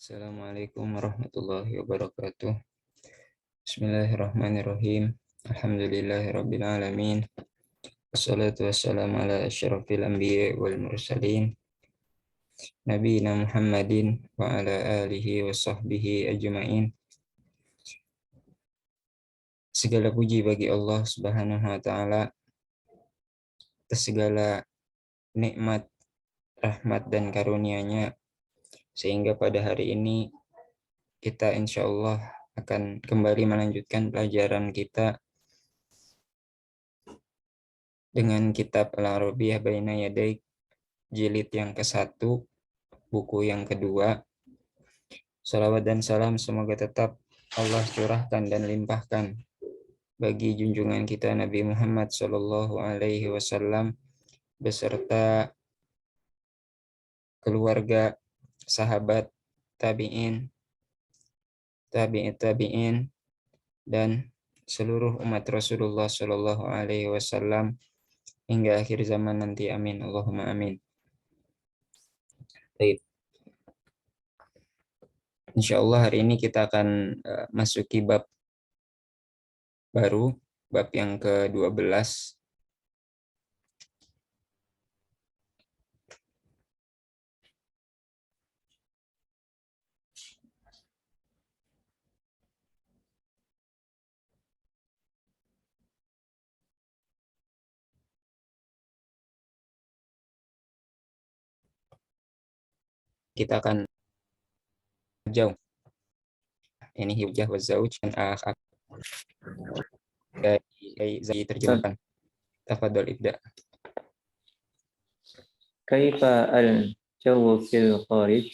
Assalamualaikum warahmatullahi wabarakatuh. Bismillahirrahmanirrahim. Alhamdulillahirabbil alamin. Wassalatu wassalamu ala asyrafil anbiya'i wal mursalin nabiyina Muhammadin wa ala alihi wa sahbihi ajma'in. Segala puji bagi Allah Subhanahu wa taala atas segala nikmat, rahmat dan karunia-Nya sehingga pada hari ini kita insya Allah akan kembali melanjutkan pelajaran kita dengan kitab Al-Arabiyah Baina Yaday, jilid yang ke-1, buku yang kedua. Salawat dan salam semoga tetap Allah curahkan dan limpahkan bagi junjungan kita Nabi Muhammad SAW beserta keluarga, sahabat, tabi'in, tabi'in, dan seluruh umat Rasulullah SAW hingga akhir zaman nanti. Amin. Allahumma amin. Baik. Insya Allah hari ini kita akan masuki bab baru, bab yang ke-12. Kita akan jauh. Ini hujah wa zauj dan akh dari terjemahkan. Tafadhol ibda. Kaifa al-jawu fil kharij?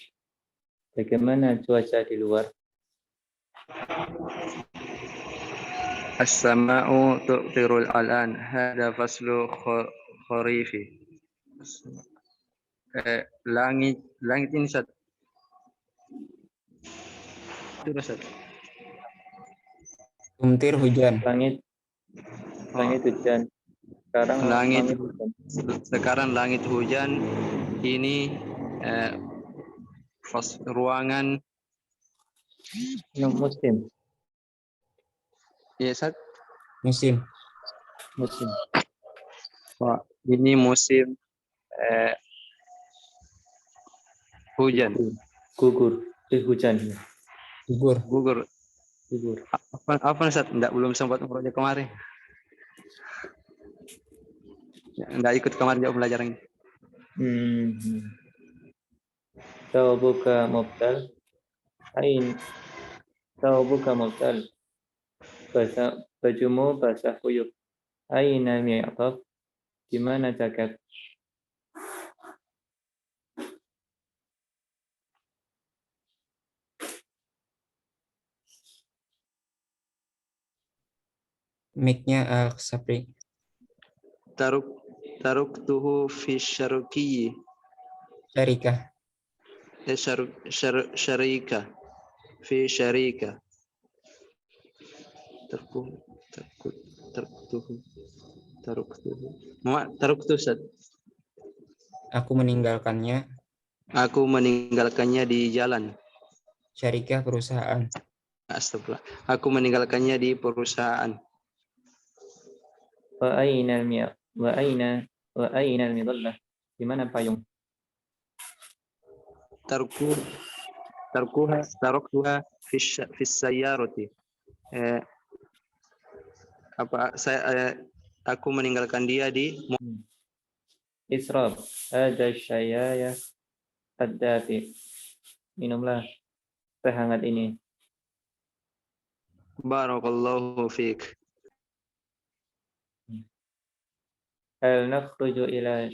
Bagaimana cuaca di luar? As-sama'u tu'tirul al'an. Hada faslu kharifi. Langit ini satu. Itu satu. Tumtir hujan. Langit hujan. Sekarang langit hujan. Ini ruangan musim. Ya, Sat. Musim. Wah, ini musim hujan. Gugur. Hujan. Gugur. Apa Sat? Belum sempat umrohnya kemarin. Enggak ikut kemarin jauh pelajaran. Taubuka mubtal. Taubuka mubtal. Bajumu basah kuyup. Aina mi'taf. Di mana jaket? Mic-nya Sapri. Taruktuhu fi syarqi. Syarikah. Syarika. Fi syarika. Taruktuhu. Sat. Aku meninggalkannya. Aku meninggalkannya di jalan. Syarikah perusahaan. Astagfirullah. Aku meninggalkannya di perusahaan. Wa aina al-midallah. Di mana payung? Taruktuha fi sayyarati. Aku meninggalkan dia di Israf. Ada syayaya ad-dafi. Minumlah teh hangat ini. Barakallahu fiik. Hal nakhruju ila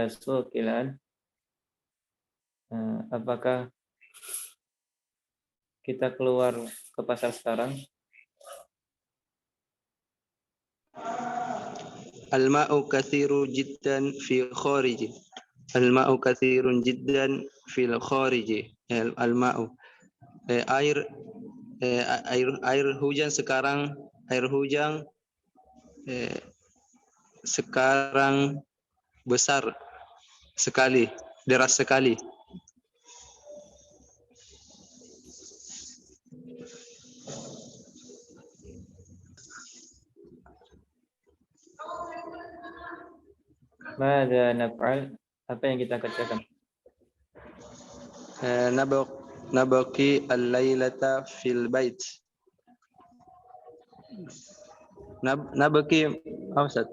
suqil an? Apakah kita keluar ke pasar sekarang? Al-ma'u katsiru jiddan fi khariji. Al-ma'u katsirun jiddan fil khariji. Al-ma'u air hujan sekarang sekarang besar sekali, deras sekali. Mada naf'al? Apa yang kita kerjakan? Nabaqi al-lailata fil bait. Nabaqi apa Ustaz?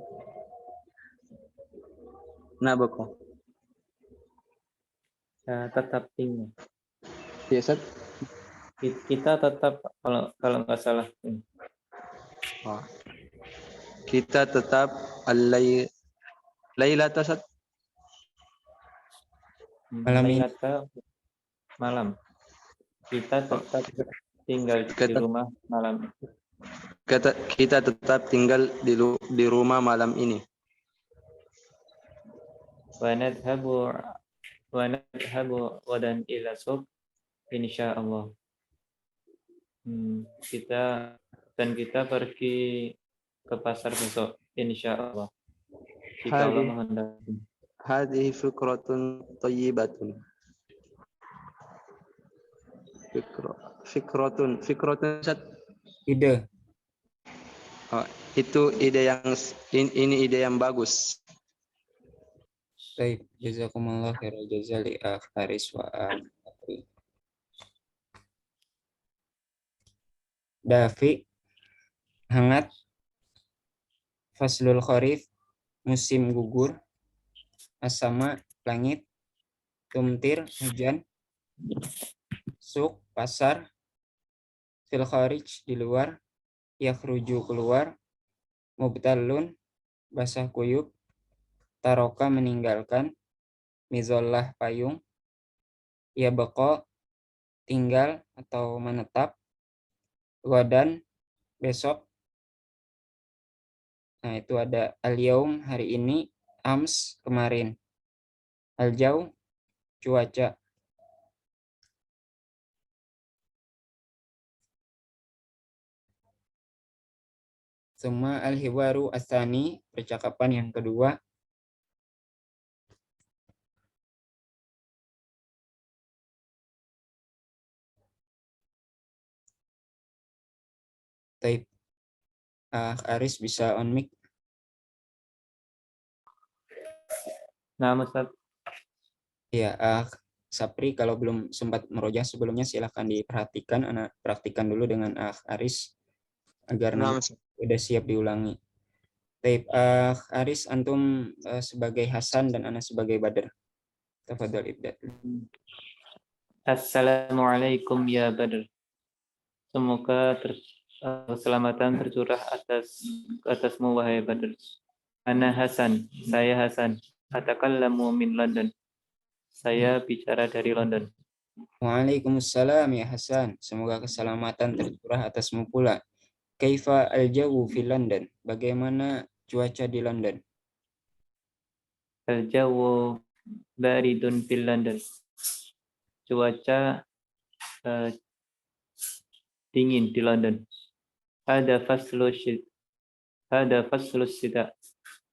Nabaqo. Tetap tinggal. Ya Ustaz. Kita tetap kalau nggak salah. Oh. Kita tetap lailata Ustaz. Malam ini. Lailata malam. Kita tetap tinggal di rumah malam. Kita tetap tinggal di rumah malam ini. Wa nadhabu wadan ila suq insyaallah. Kita pergi ke pasar besok insyaallah. Jika Allah menghendaki. Hadhihi fikratun thayyibatun. Fikratun Ustaz. Ide. Oh, itu ini ide yang bagus. Baik, jazakumullah khairal jazaa li akh Aris wa akh Sapri. Dafi, hangat. Faslul kharif, musim gugur. As-sama, langit. Tumtir, hujan. Suq, pasar. Fil kharij, di luar. Yakhruju, keluar. Mubtalun, basah kuyup. Taroka, meninggalkan. Mizollah, payung. Yabqa, tinggal atau menetap. Wadan, besok. Nah, itu ada al-yaum, hari ini. Ams, kemarin. Al-jau, cuaca. Semua al-hiwaru asani, percakapan yang kedua. Taib. Aris bisa on mic. Nah, Ustaz. Ya, Sapri kalau belum sempat merojah sebelumnya silahkan diperhatikan. Anak praktikan dulu dengan Aris agar nanti udah siap diulangi. Taib. Aris, antum sebagai Hasan dan Ana sebagai Badr. Tafadhol ibda. Assalamualaikum ya Badr. Semoga keselamatan tercurah atasmu wahai Badr. Ana Hasan, saya Hasan. Atakallamu min London. Saya bicara dari London. Waalaikumsalam ya Hasan. Semoga keselamatan tercurah atasmu pula. Kaifa al-jawu fi London? Bagaimana cuaca di London? Al-jawu baridun fil London. Cuaca dingin di London. Ada faslus syita.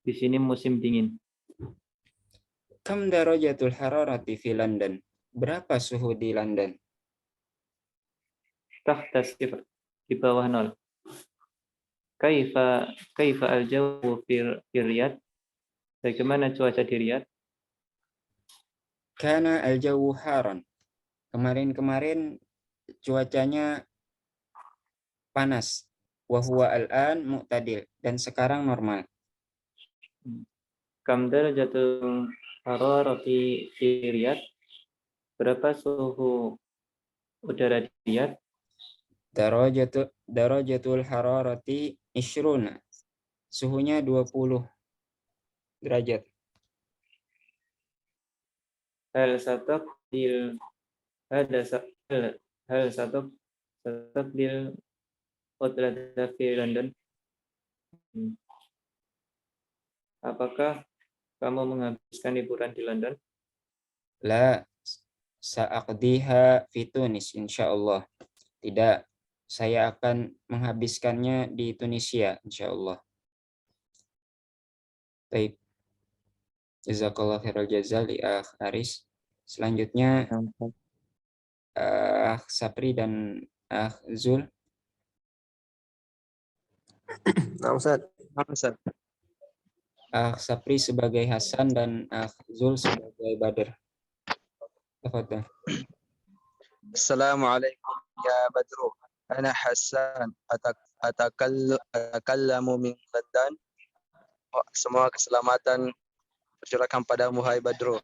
Di sini musim dingin. Kam darajatul hararati fi London? Berapa suhu di London? Tahta sifar, di bawah 0. Kaifa al-jawu fi Riyadh? Bagaimana cuaca di Riyadh? Kana al-jawu haran. Kemarin cuacanya panas. Wa huwa al-an mu'tadil. Dan sekarang normal. Kam darajatul hararati fi Riyadh? Berapa suhu udara di Riyadh? Darajatul hararati ishruna. Suhunya 20 derajat. Hal satabdil utlata fi London. Apakah kamu menghabiskan liburan di London? La sa'aqdiha fi Tunis insyaallah. Tidak, saya akan menghabiskannya di Tunisia insyaallah. Baik. Jazakallah khairal jazaa li akh Aris. Selanjutnya Sapri dan Zul. Nah, Ustaz. Akh Sapri sebagai Hasan dan Akh Zul sebagai Badr. Tafadhal. Assalamualaikum ya Badru. Ana Hasan atakallamu min London. Semua keselamatan tercurahkan padamu hai Badru.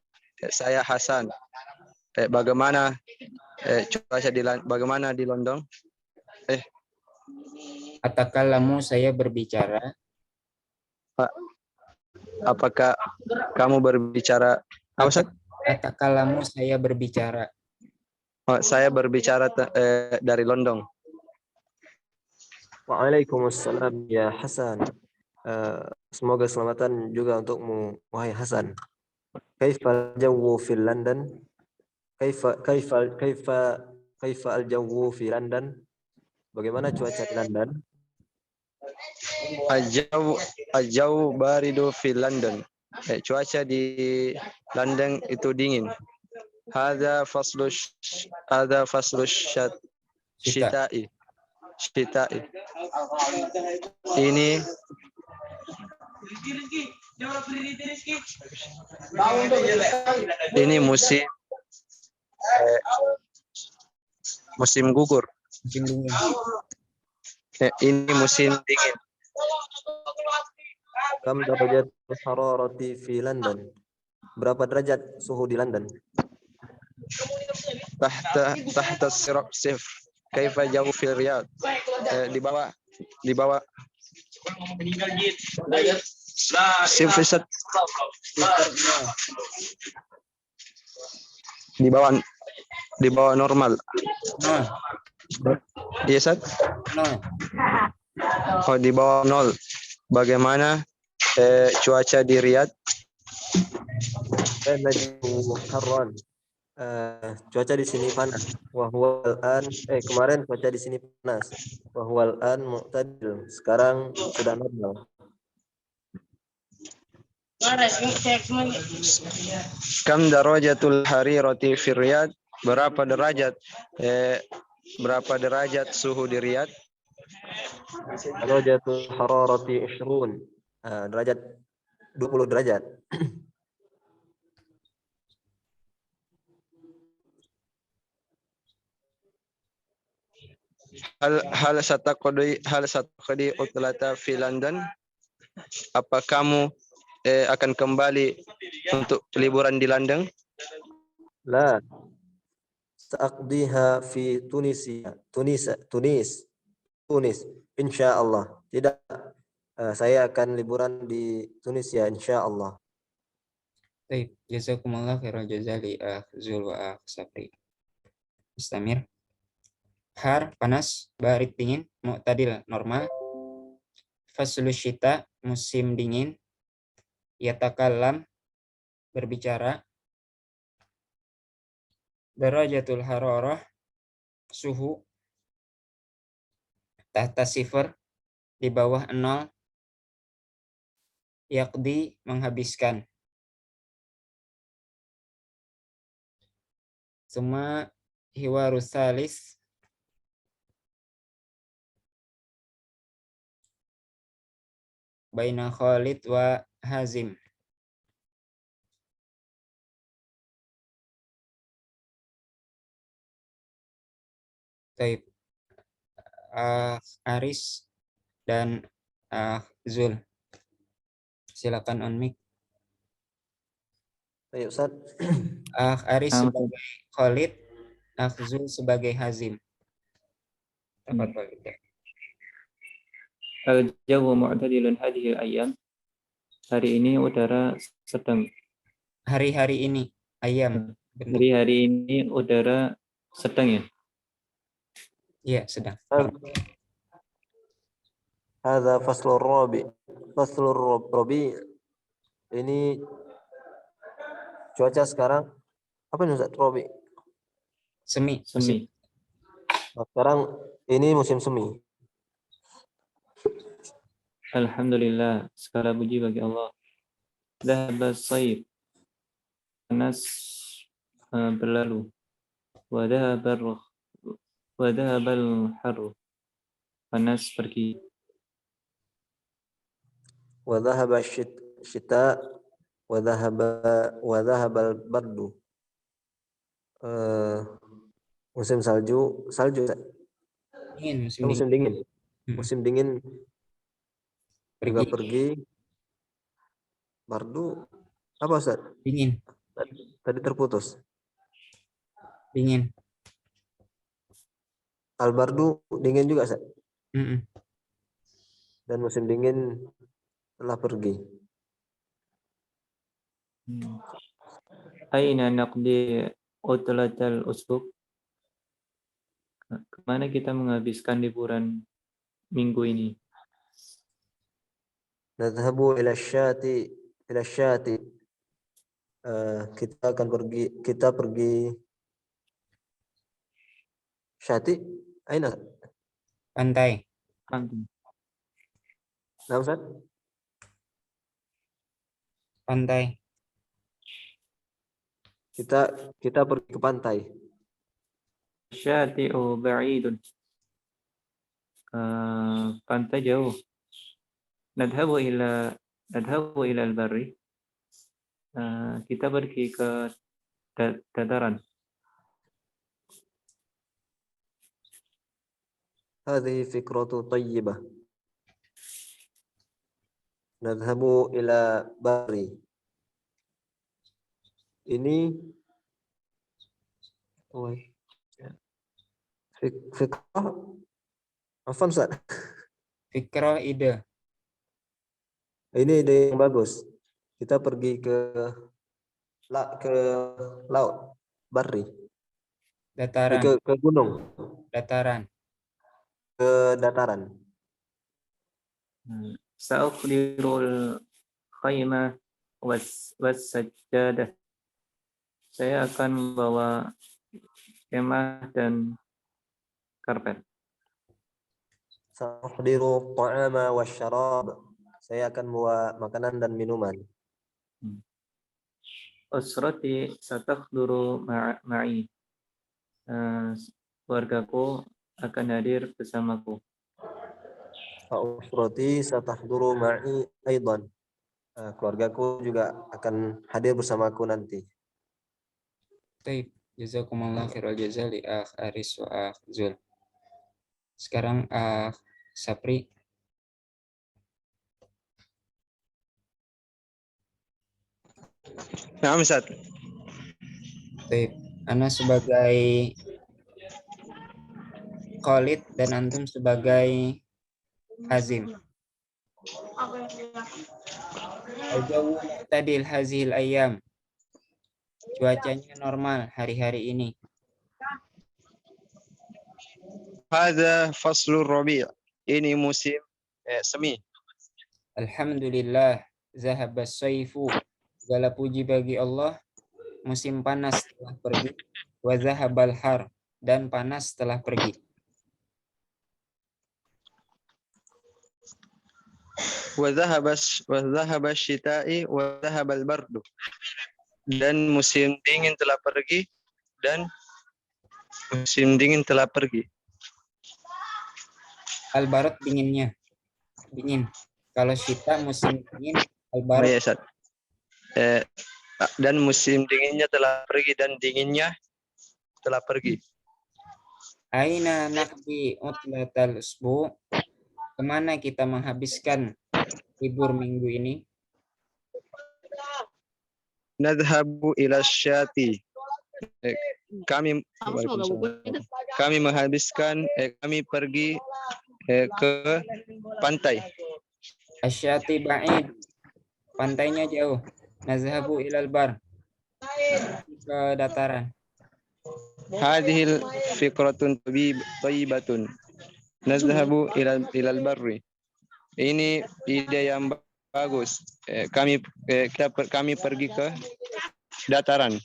Saya Hasan. Bagaimana cuaca bagaimana di London? Atakallamu saya berbicara. Pak, apakah kamu berbicara? Apa Ustaz? Atakallamu saya berbicara. Saya berbicara dari London. Waalaikumsalam ya Hasan. Semoga keselamatan juga untukmu wahai Hasan. Kaifa al-jawu fi London? Kaifa al-jawu fi London? Bagaimana cuaca di London? Ajau baridu fi London. Cuaca di London itu dingin. Hadza faslu syita'i. Ini musim gugur. Musim dingin. Ini musim dingin. Kam derajat hararati fi London? Berapa derajat suhu di London? Tahta sifr. Kaifa jawu fi Riyadh? Di bawah sifr set. Di bawah normal. No. Iya, Sat? No. Oh, di bawah 0. Bagaimana cuaca di Riyadh? Cuaca di sini panas. Kemarin cuaca di sini panas. Wahwal an mu'tadil. Sekarang sudah normal. Kam darajatul harirati fi Riyadh? Berapa derajat suhu di Riyadh? Darajatul hararati 20. Derajat 20 derajat. Hal sataqdi utlata fi London? Apa kamu akan kembali untuk liburan di London? La. Sa'aqdiha fi Tunis. Insyaallah. Tidak. Saya akan liburan di Tunisia insyaallah. Baik, jazakumullah khairal jazali Akh Zul wa Akh Sapri. Istamir. Har panas, barid dingin, mu'tadil normal. Faslu syita musim dingin. Yatakallam berbicara. Darajatul hararah suhu. Tahta sifar di bawah 0. Yaqdi menghabiskan. Suma hiwarus salis baina Khalid wa Hazim. Taib. Aris dan Zul. Silakan on mic. Ayo Ustaz. Aris sebagai Khalid, Zul sebagai Hazim. Tafadhal. Al-jawu mu'tadilun hadhihi al-ayyam. Hari ini udara sedang. Hari-hari ini ayam. Hari ini udara sedang ya? Iya, sedang. Hadza faslur rabi. Faslur rabi. Ini cuaca sekarang apa ini Ustaz? Rabi. Semi. Sekarang ini musim semi. Alhamdulillah, segala puji bagi Allah. Dhahaba as-sayf. Panas berlalu. Wa dhahabal haru. Panas pergi. Wa dhahaba syita wa dhahaba al-bardu. Musim salju Dingin, musim musim dingin. dingin. Musim dingin juga pergi. Bardu apa Ustaz? Dingin, Tadi terputus. dingin. Al-bardu dingin juga Ustaz. Mm-mm. Dan musim dingin telah pergi. Aina naqdi utlatal usbuk? Kemana kita menghabiskan liburan minggu ini? Nadhhabu ila syati kita pergi syati. Aina? Pantai, Pantai. Nah, Ustaz? pantai. Kita pergi ke pantai. Syati'u ba'idun. Pantai jauh. Nadhabu ila al-barri. Kita pergi ke dataran. Hadhihi fikratu tayyibah. Nadhhabu ila barri. Ini fikrah Afan Ustaz. Fikrah, ide. Ini ide yang bagus. Kita pergi ke laut, barri, Dataran, ke gunung, dataran. ke dataran. Sa'ukhdirul khaymah was sajjadah. Saya akan membawa kemah dan karpet. Sa'uhdiru ta'ama wasyarab. Saya akan bawa makanan dan minuman. Usrati satakhduru ma'i. Keluargaku akan hadir bersamaku. Usrati satahduru ma'i aidan. Keluargaku juga akan hadir bersamaku nanti. Taib. Jazakumullah khairal jazaa li akh Aris wa akh Zul. Sekarang Sapri. Naam Ustaz. Taib. Ana sebagai Khalid dan antum sebagai Hazim. Al-jawu mu'tadil hazil ayam. Cuacanya normal hari-hari ini. Hadza faslur rabi'. Ini musim semi. Alhamdulillah, zahabas saifu. Segala puji bagi Allah, musim panas telah pergi. Wa zahabal har, dan panas telah pergi. Wa dhahaba syita'i wa dhahabal bardu. Dan musim dingin telah pergi dan musim dingin telah pergi. Al-barat dinginnya. Dingin. Kalau syita musim dingin, Oh, al-barat. ya, Ustaz. Dan musim dinginnya telah pergi dan dinginnya telah pergi. Aina naqdi utlatal usbu. Kemana kita menghabiskan libur minggu ini? Nadhabu ila syati. Kami menghabiskan kami pergi ke pantai. Asyati ba'id. Pantainya jauh. Nazhabu ilal bar. Ke dataran. Hadhil fikratun thayyibatun. Nazhabu ilal barri. Ini ide yang bagus. Kami pergi ke dataran.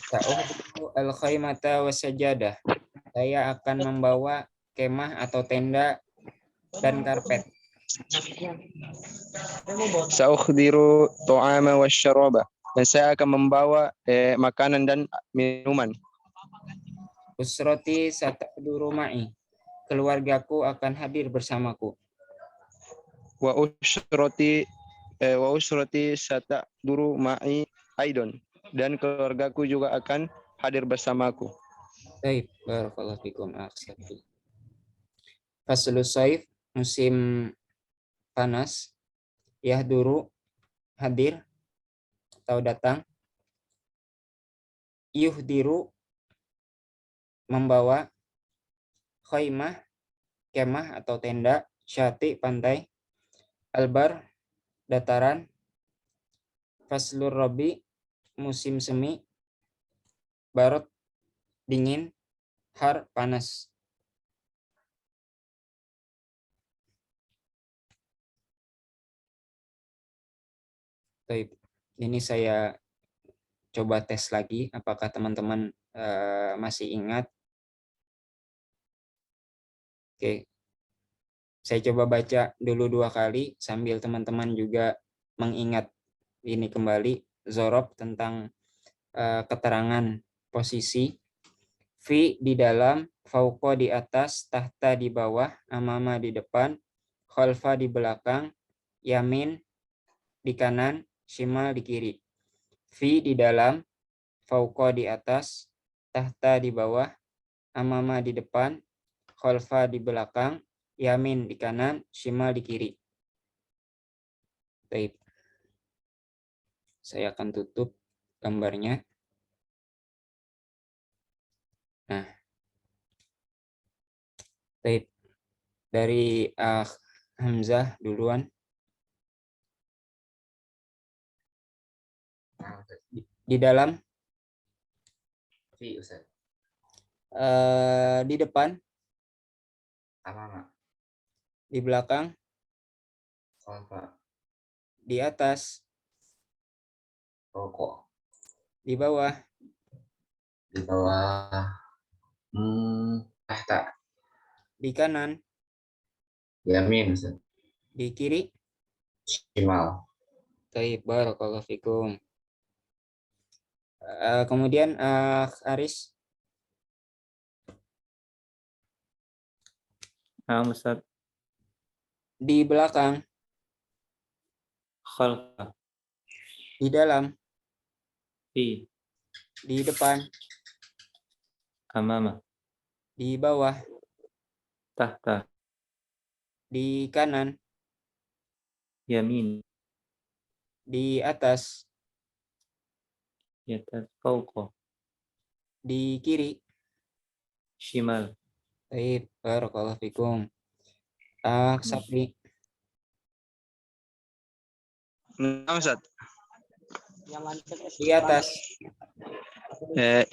Sa'uhdiku al-khaymata wa sajadah. Saya akan membawa kemah atau tenda dan karpet. Sa'ukhdiru ta'ama wasyaraba. Dan saya akan membawa makanan dan minuman. Usrati sataqduru ma'i. Keluargaku akan hadir bersamaku. Wa usrati wa usrati sataduru ma'i aidon, dan keluargaku juga akan hadir bersamaku. Baik, barakallahu fikum. Faslus saif, musim panas. Yahduru, hadir atau datang. Yuhdiru, membawa. Khaimah, kemah atau tenda. Syati, pantai. Albar, dataran. Faslur rabi, musim semi. Barot, dingin. Har, panas. Baik, ini saya coba tes lagi apakah teman-teman masih ingat. Oke, saya coba baca dulu 2 kali sambil teman-teman juga mengingat ini kembali zorob tentang keterangan posisi. Fi di dalam, fauqa di atas, tahta di bawah, amama di depan, khalfa di belakang, yamin di kanan, shimal di kiri. Fi di dalam, fauqa di atas, tahta di bawah, amama di depan, khalfa di belakang, yamin di kanan, shimal di kiri. Baik. Saya akan tutup gambarnya. Nah. Baik. Dari Hamzah duluan. Di dalam. Di depan. Di belakang. Di atas. Di bawah. Tahta. Di kanan. Yamin. Di kiri. Shimal. Baik, barakallahu fikum. Kemudian Aris. Ustaz. Di belakang. Khalfa. Di dalam. Fi. Di depan. Amama. Di bawah. Tahta. Di kanan. Yamin. Di atas. Di atas. Fauqa. Di kiri. Shimal. Baik, barakallahu fikum. Sapri. Nah, Ustaz. Di atas.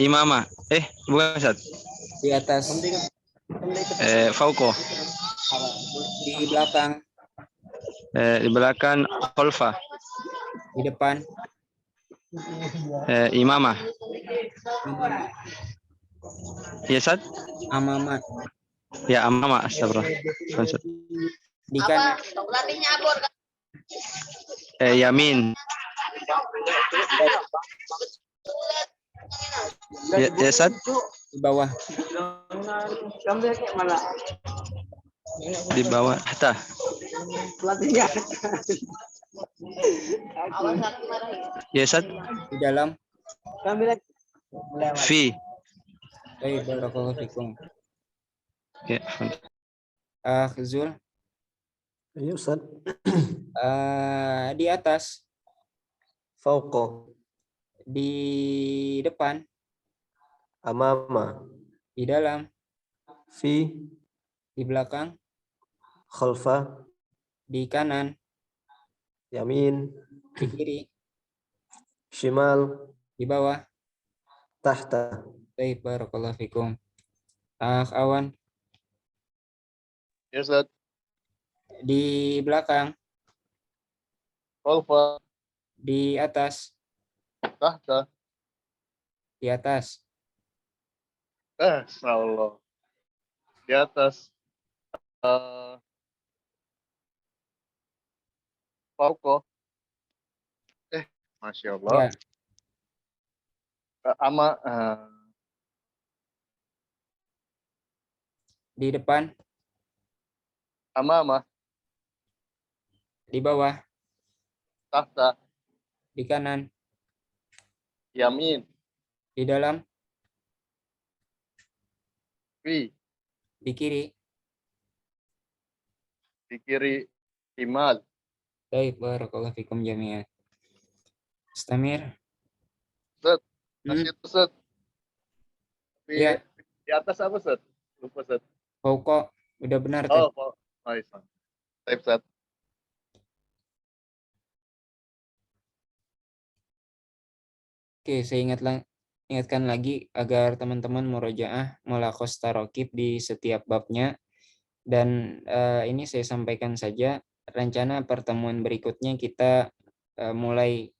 Imamah. Bukan Ustaz. Di atas. Fauqo. Di belakang. Di belakang khalfa. Di depan. Imamah. Ya, Ustaz? Amama. Ya, amama. Astagfirullah. Ustaz. Di kanan. Yamin. Ya, Ustaz? Di bawah. Di bawah. Tahta. Ya, Ustaz? Di dalam. Fi. Baik, barakallahu fikum. Ya, Zul. Ya Ustaz. Di atas. Fauqa. Di depan. Amama. Di dalam. Fi. Di belakang. Khalfa. Di kanan. Yamin. Di kiri. Shimal. Di bawah. Tahta. Baik, barakallahu fikum. Awan. Ya Ustaz. Di belakang. Khalfa. Di atas. Tahta. Di atas. Allah. Di atas. Fauqa. Masya Allah. Ya. Di depan. Amama. Di bawah. tahta, di kanan, yamin, di dalam, fi, di kiri. di kiri, himal, Baik, barakallahu fikum jami'an. Istamir. Ustaz. Hmm? Masih itu, Ustaz. Ya, Di atas apa, Ustaz? Lupa, Ustaz. pokok udah benar Oh, tadi. nice. Type, Ustaz. Oke, saya ingatkan lagi agar teman-teman murojaah mulaqos tarokib di setiap babnya. Dan ini saya sampaikan saja, rencana pertemuan berikutnya kita mulai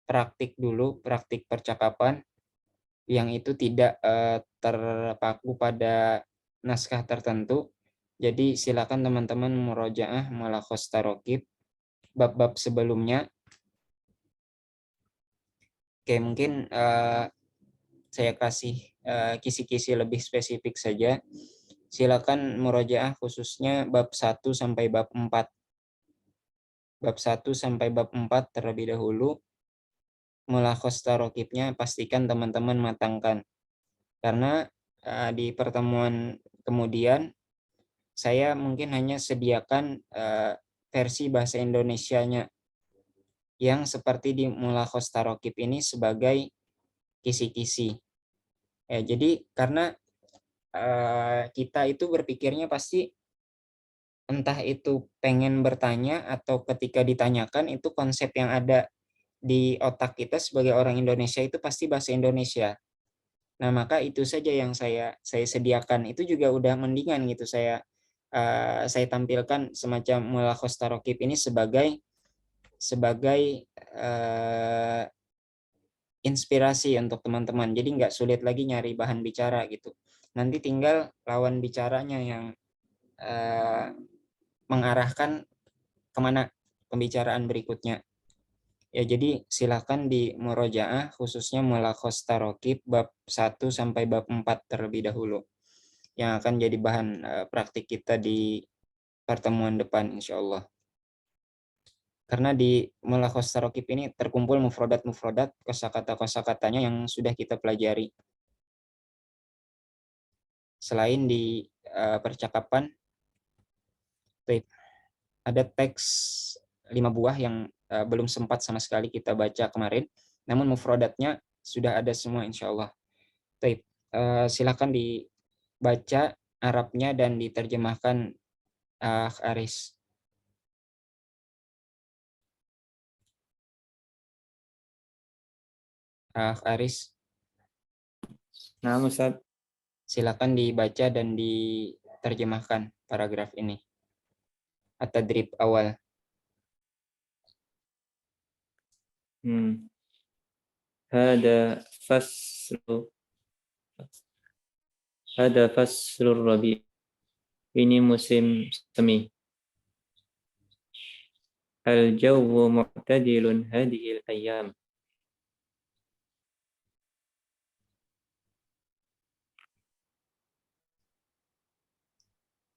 praktik dulu, praktik percakapan yang itu tidak terpaku pada naskah tertentu. Jadi silakan teman-teman murojaah mulaqos tarokib bab-bab sebelumnya. Oke, mungkin saya kasih kisi-kisi lebih spesifik saja. Silakan murojaah khususnya bab 1 sampai bab 4. Bab 1 sampai bab 4 terlebih dahulu. Mulakhos tarokibnya pastikan teman-teman matangkan. Karena di pertemuan kemudian saya mungkin hanya sediakan versi bahasa Indonesianya yang seperti di mulakhos tarokib ini sebagai kisi-kisi. Jadi karena kita itu berpikirnya pasti entah itu pengen bertanya atau ketika ditanyakan itu konsep yang ada di otak kita sebagai orang Indonesia itu pasti bahasa Indonesia. Nah, maka itu saja yang saya sediakan. Itu juga udah mendingan gitu saya tampilkan semacam mulakhos tarokib ini sebagai inspirasi untuk teman-teman. Jadi nggak sulit lagi nyari bahan bicara gitu. Nanti tinggal lawan bicaranya yang mengarahkan kemana pembicaraan berikutnya. Ya, jadi silakan di murojaah khususnya mulakhos tarokib bab 1 sampai bab 4 terlebih dahulu yang akan jadi bahan praktik kita di pertemuan depan insya Allah. Karena di mulakhos tarokib ini terkumpul mufrodat kosakata-kosakatanya yang sudah kita pelajari. Selain di percakapan, ada teks 5 buah yang belum sempat sama sekali kita baca kemarin, namun mufrodatnya sudah ada semua insya Allah. Silakan dibaca Arabnya dan diterjemahkan Aris. Aris, Nah, Ustaz. silakan dibaca dan diterjemahkan paragraf ini. At-tadrib awal. Hada faslu rabi. Ini musim semi. Al-jawu mu'tadilun hadhil ayyam.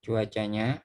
Cuacanya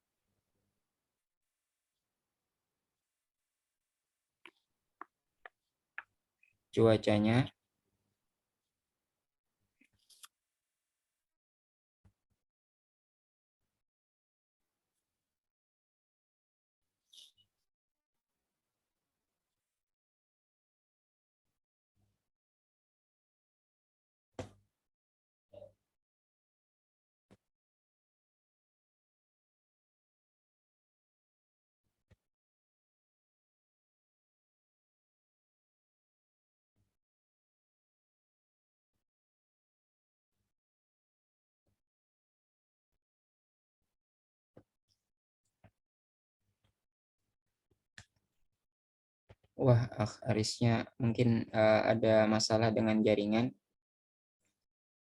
wah, Arisnya mungkin ada masalah dengan jaringan.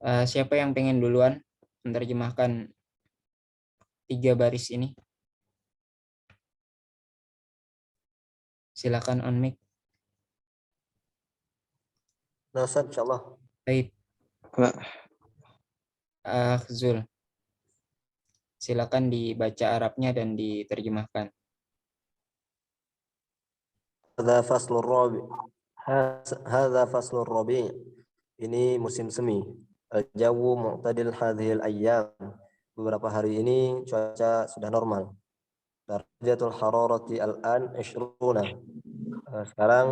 Siapa yang pengen duluan menerjemahkan 3 baris ini? Silakan on mic. Nah, Ustaz, insyaallah. Baik. Zul. Silakan dibaca Arabnya dan diterjemahkan. hadza faslur rabi. Hadza faslur rabi. Ini musim semi. Al-jawu mu'tadil hadhil ayyam. Beberapa hari ini cuaca sudah normal. Darajatul hararati al-an 20. Sekarang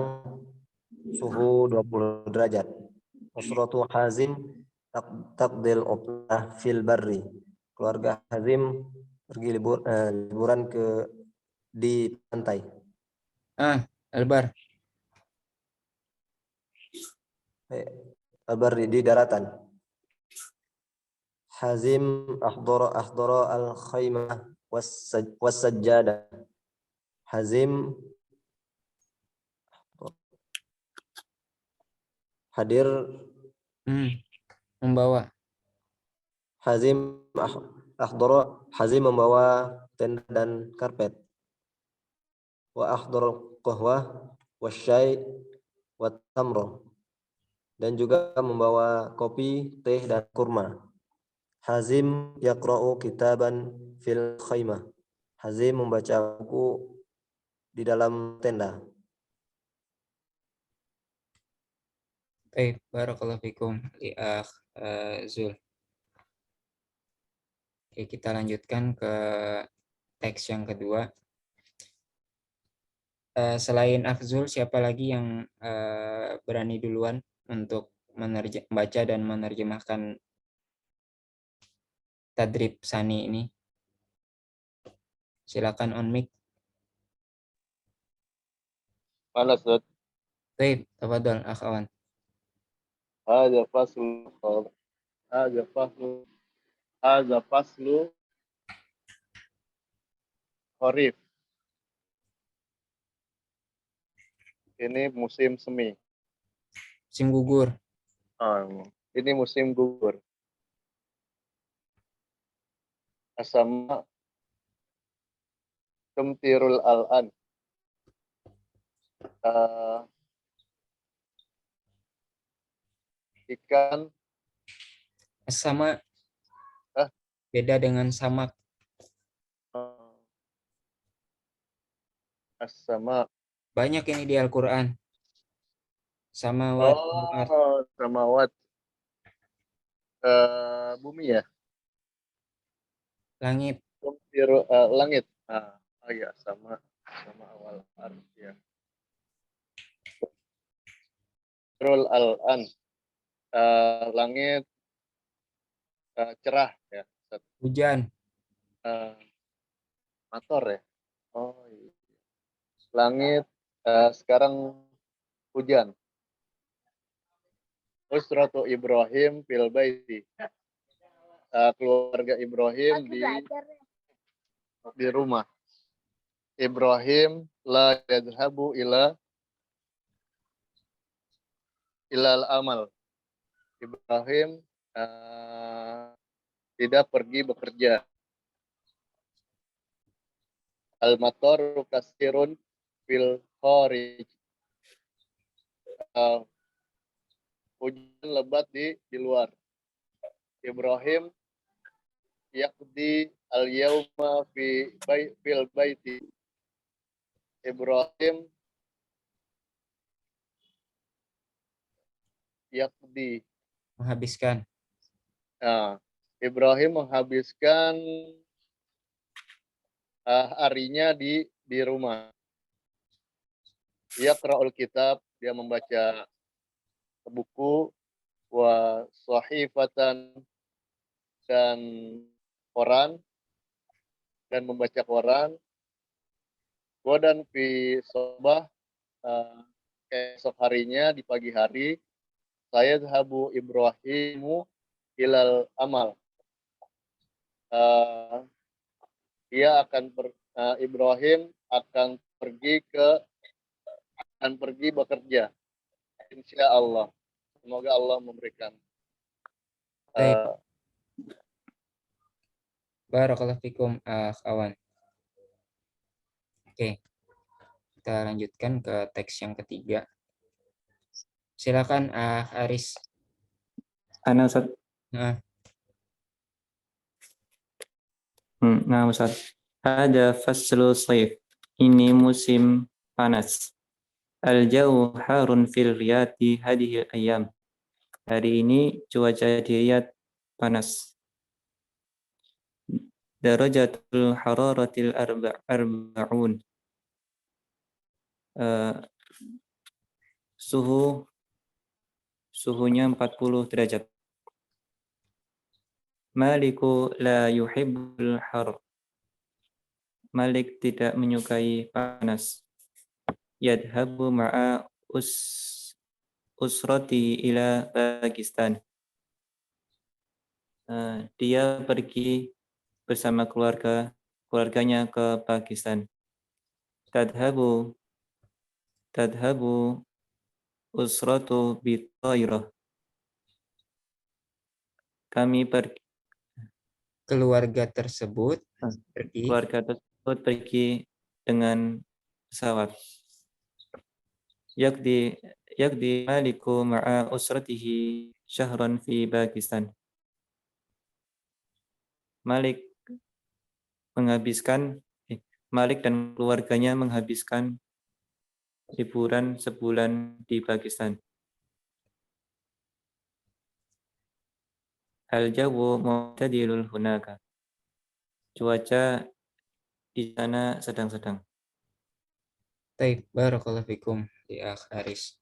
suhu 20 derajat. Usratu Hazim taqdil utlah fil barri. Keluarga Hazim pergi liburan di pantai. Albar. Al-barri di daratan. Hazim ahdara al-khaymah was-sajjadah. Hazim hadir, Membawa. Hazim ahdara, Hazim membawa tenda dan karpet. Wa ahdara qahwah wasyai wa tamra, dan juga membawa kopi, teh dan kurma. Hazim yaqra'u kitaban fil khaymah. Hazim membaca buku di dalam tenda. Baik, barakallahu fikum li akh Zul. Oke, kita lanjutkan ke teks yang kedua. Selain Akzul, siapa lagi yang berani duluan untuk membaca dan menerjemahkan tadrib Sani ini? Silakan on mic. Mana Ustaz? Baik, tafadhol akhwan. Hadza faslu hadza faslu hadza faslu kharif. Ini musim semi. Musim gugur. Ini musim gugur. Asama tumtirul al-an. Ikan Sama Hah? beda dengan samak. as-sama. Banyak ini di Al-Qur'an. Samawat wal ard. Samawat. Bumi ya. Langit. Langit. Oh iya, sama awal ard ya. Rul al-an. Langit cerah ya. Hujan. Mator ya. Oh iya. Langit sekarang hujan. Usratu Ibrahim fil baiti. Keluarga Ibrahim di rumah. Ibrahim la yadhhabu ilal amal. Ibrahim tidak pergi bekerja. Al-matar kasirun fil kharij. Hujan lebat di luar. Ibrahim yaqdi al-yawma fil baiti. Ibrahim yaqdi, Menghabiskan. Ibrahim menghabiskan harinya di rumah. Yaqra'ul kitab, dia membaca buku, wa sahifatan, dan koran, dan membaca koran. Wadan fi sobah, esok harinya di pagi hari, saya zahabu Ibrahimu ilal amal. Ibrahim akan pergi bekerja. Insya Allah. Semoga Allah memberikan. Barakallahu fikum akhwan. Oke. Kita lanjutkan ke teks yang ketiga. Silakan Aris. Ana Ustaz. Ustaz. Ada faslu sayf. Ini musim panas. Al-jawu harun fil riyadi hadhihi ayam. Hari ini cuaca di Riyadh panas. Darajatul hararatil arba'un. Suhunya 40 derajat. Maliku la yuhibbul har. Malik tidak menyukai panas. Yadhabu ma'a usrati ila Pakistan. Dia pergi bersama keluarganya ke Pakistan. Tadhabu usratu bitairah. Keluarga tersebut pergi Keluarga tersebut pergi dengan pesawat. Yakdi Maliku ma'a usratihi syahran fi Pakistan. Malik dan keluarganya menghabiskan liburan sebulan di Pakistan. Al-jawu mu'tadilul hunaka. Cuaca di sana sedang-sedang. Taib, barakallahu fikum di Haris.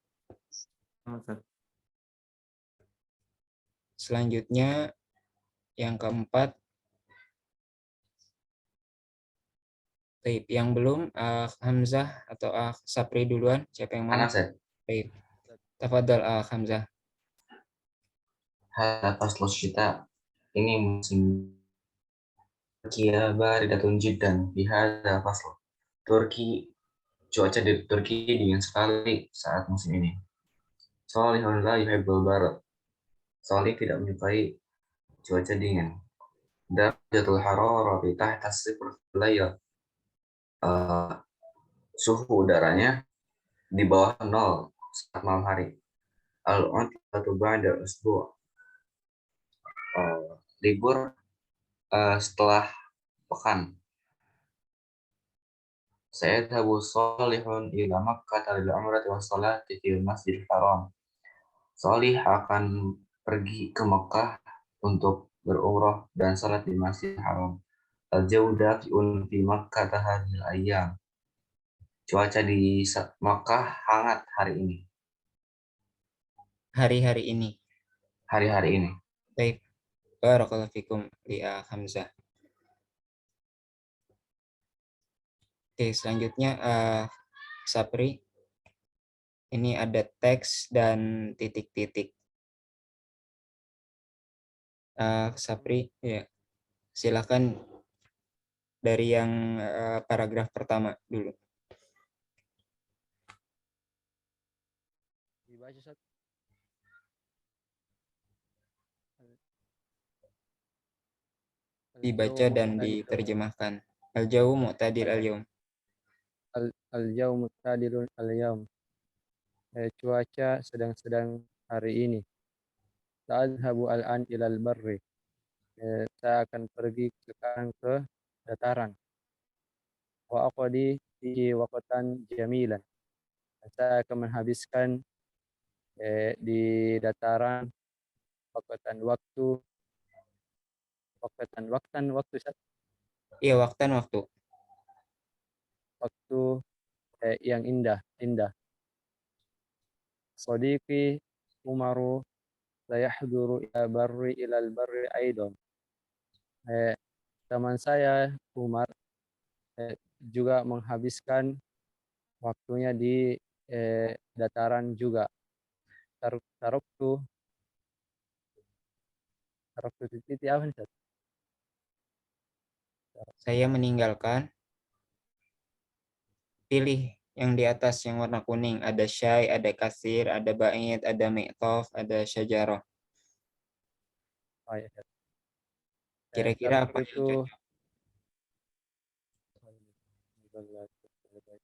Selanjutnya yang keempat. Taib, yang belum Hamzah atau Sapri duluan, siapa yang mau? Anak saya. Taib. Tafadhal Hamzah. Hada faslu syita. Ini musim Turkiya baridatun jiddan di hada faslu. Cuaca di Turki dingin sekali saat musim ini. Salihun la yuhibbul barad. Salih tidak menyukai cuaca dingin. Darajatul hararati tahta sifr layl. Suhu udaranya di bawah 0 saat malam hari. Al-'utlatu ba'da usbu'. Libur setelah pekan. Sayadhabu Salihun ila Makkah lil umrati was salati fil Masjidil Haram. Salih akan pergi ke Mekah untuk berumrah dan salat di Masjidil Haram. Al-jawu dafi'un fi Makkah hadhil ayyam. Cuaca di Makkah hangat hari ini. Hari-hari ini. Hari-hari ini. Taib, barakallahu fikum di Hamzah. Oke, selanjutnya Sapri. Ini ada teks dan titik-titik. Sapri, ya. Silakan dari yang paragraf pertama dulu. Dibaca dan diterjemahkan. Al-jawu mu'tadil al-yawm. Al-jawu mu'tadilun al-yawm. Cuaca sedang-sedang hari ini. Sa'adhabu al-an ilal barri. Saya akan pergi sekarang ke dataran. Wa aqdi fihi waqtan jamilan. Saya akan menghabiskan di dataran waktu Iya, waktu. yang indah. Sadiqi Umaru la yahduru ilal barri aidan. Teman saya Umar juga menghabiskan waktunya di dataran juga. Taroktu titik apa nih? Saya meninggalkan. Pilih yang di atas yang warna kuning. Ada syai, ada kasir, ada ba'id, ada mi'tof, ada syajarah. Oh, ya. Kira-kira apa yang itu cocok?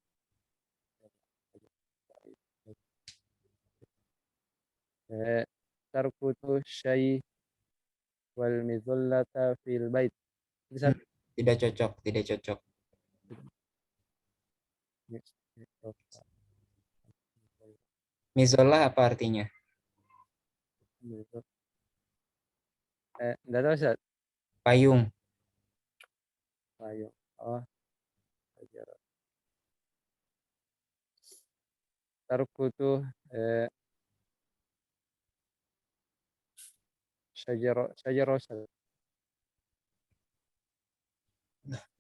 tarkutu syai wal mizullata fil bait. Tidak cocok. Mizollah apa artinya? Enggak tahu Ustaz. Payung. Payung. Oh, syajarah. Tarkutu syajarah Ustaz.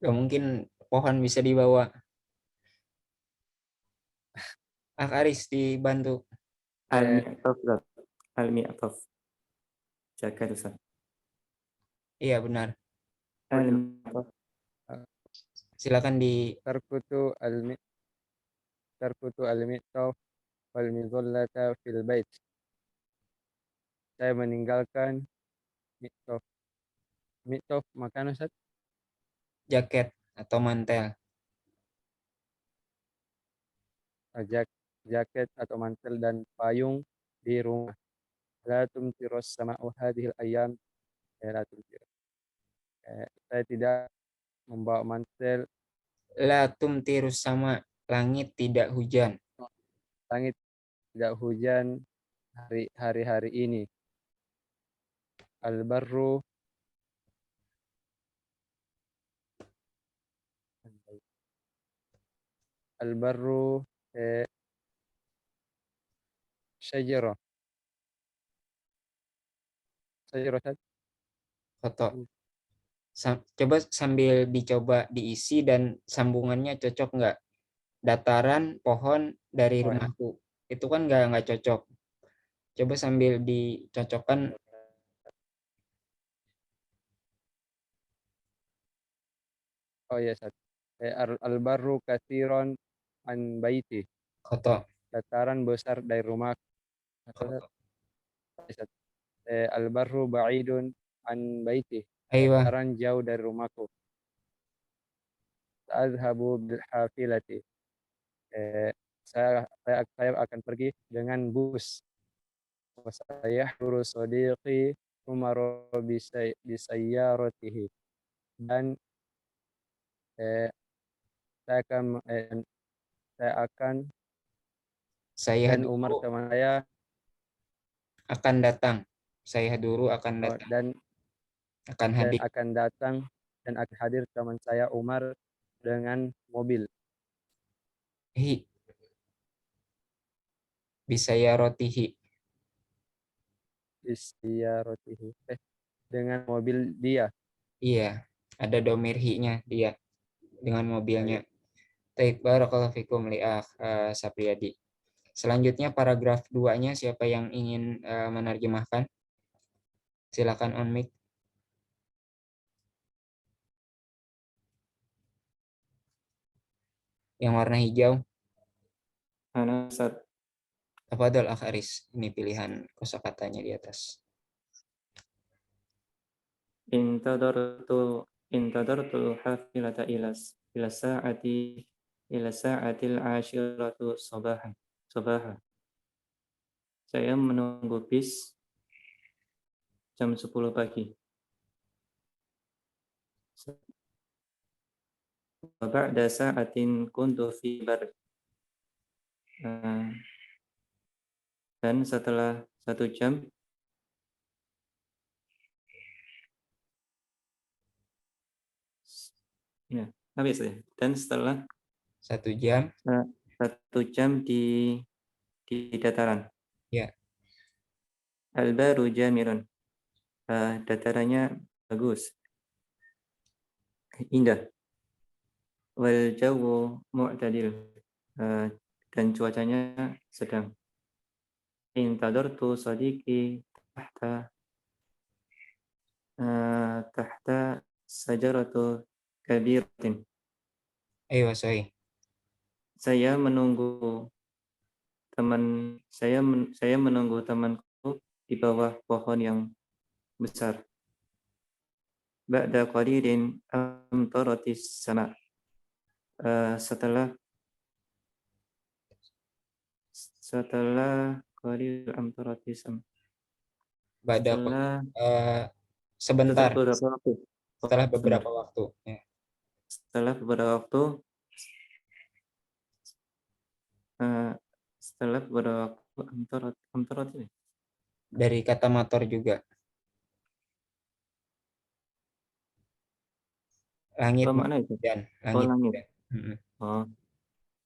Gak mungkin pohon bisa dibawa. Aris dibantu. Al-mi'taf. Al-mi'taf. Jaket Ustaz. Iya benar. Al-mi'taf. Silakan di Tarkutu al-mi'taf wal mizallata fil bait. Saya meninggalkan mi'taf. Mi'taf makan Ustaz? jaket atau mantel. Jaket atau mantel dan payung di rumah. La tumtirus sama'u hadhil ayyam. La tumtir. Saya tidak membawa mantel. La tumtirus sama, langit tidak hujan. Langit tidak hujan hari-hari ini. Al-barru syajarah. Syajarah Ustaz. Foto. Coba sambil dicoba diisi dan sambungannya cocok nggak? Dataran pohon dari Oh, rumahku. Itu kan nggak cocok. Coba sambil dicocokkan oh ya Ustaz. Al-barru katsiran an baiti. foto. Dataran besar dari rumah. Al-barru ba'idun an baiti. Ayo, Dataran jauh dari rumahku. Azhabu bil hafilati. Saya akan pergi dengan bus. Saya urus sadiqi Umar bisayyaratihi. Dan saya akan saya dan Umar dulu teman saya akan datang. Saya dulu akan datang. Akan hadir. akan datang dan akan hadir teman saya Umar dengan mobil. Bisa ya rotihi. Bisayyaratihi. Dengan mobil dia. Iya, ada domir hi-nya dia dengan mobilnya. Taib barakallahu fikum li Sapriyadi. Selanjutnya paragraf 2-nya siapa yang ingin menerjemahkan? Silakan on mic. Yang warna hijau. Ana Ustaz. Tafadhol Akh Aris. Ini pilihan kosakatanya di atas. Intadartu hafilata ila sa'atil ashiratu sabahan. Saya menunggu bis jam 10 pagi. Wa ba'da sa'atin kuntu fi bar. Dan setelah 1 jam ya, habis ya. Dan setelah 1 jam. 1 jam di dataran. Ya. Al-baru jamirun. Datarannya bagus. Indah. Wal jawu mu'tadil. Dan cuacanya sedang. Intadartu sadiqi tahta sajaratu kabiratin. Ayo, Soi. Saya menunggu temanku di bawah pohon yang besar. Ba'da qalilin amtaratis sama. Setelah qalil amtaratis sama. Sebentar. Setelah Beberapa waktu. Ya. Setelah beberapa waktu amtarat ini. Dari kata mator juga. Langit Apa makna itu? dan Oh, langit. langit. Dan. Mm-mm. Oh,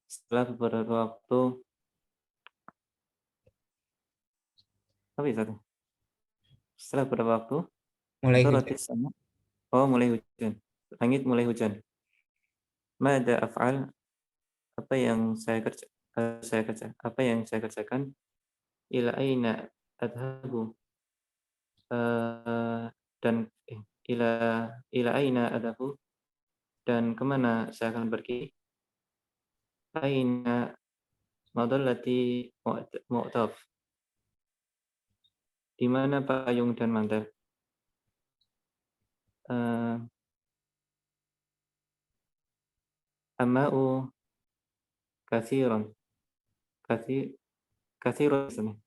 setelah beberapa waktu, apa itu? Setelah beberapa waktu, Mulai amtarat hujan. sama. Oh, mulai hujan. Langit mulai hujan. Mada af'al, apa yang saya kerja, apa yang saya kerjakan? Ila aina adhabu, dan ila ila aina adhabu, dan kemana saya akan pergi? Aina madallati mu'taf, di mana payung dan mantel? Amau kathiran, kathiran sana.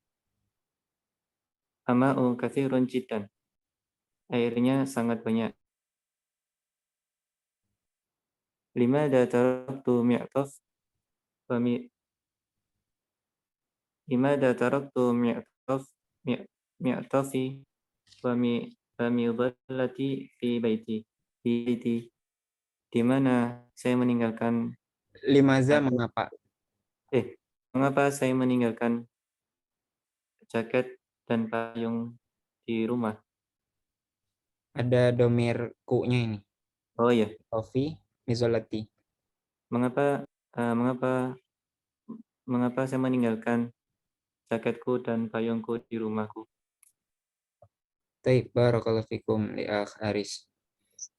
Amau kathirun jiddan, airnya sangat banyak. Limada taraktu mi'taf wa limada taraktu mi'tafi wa dhallati fi baiti. Di mana saya meninggalkan Limaza mengapa? mengapa saya meninggalkan jaket dan payung di rumah? Ada domir ku-nya ini. Oh iya, Tofi, mizolati. mengapa saya meninggalkan jaketku dan payungku di rumahku? Taib, barakallahu fikum li akh Aris.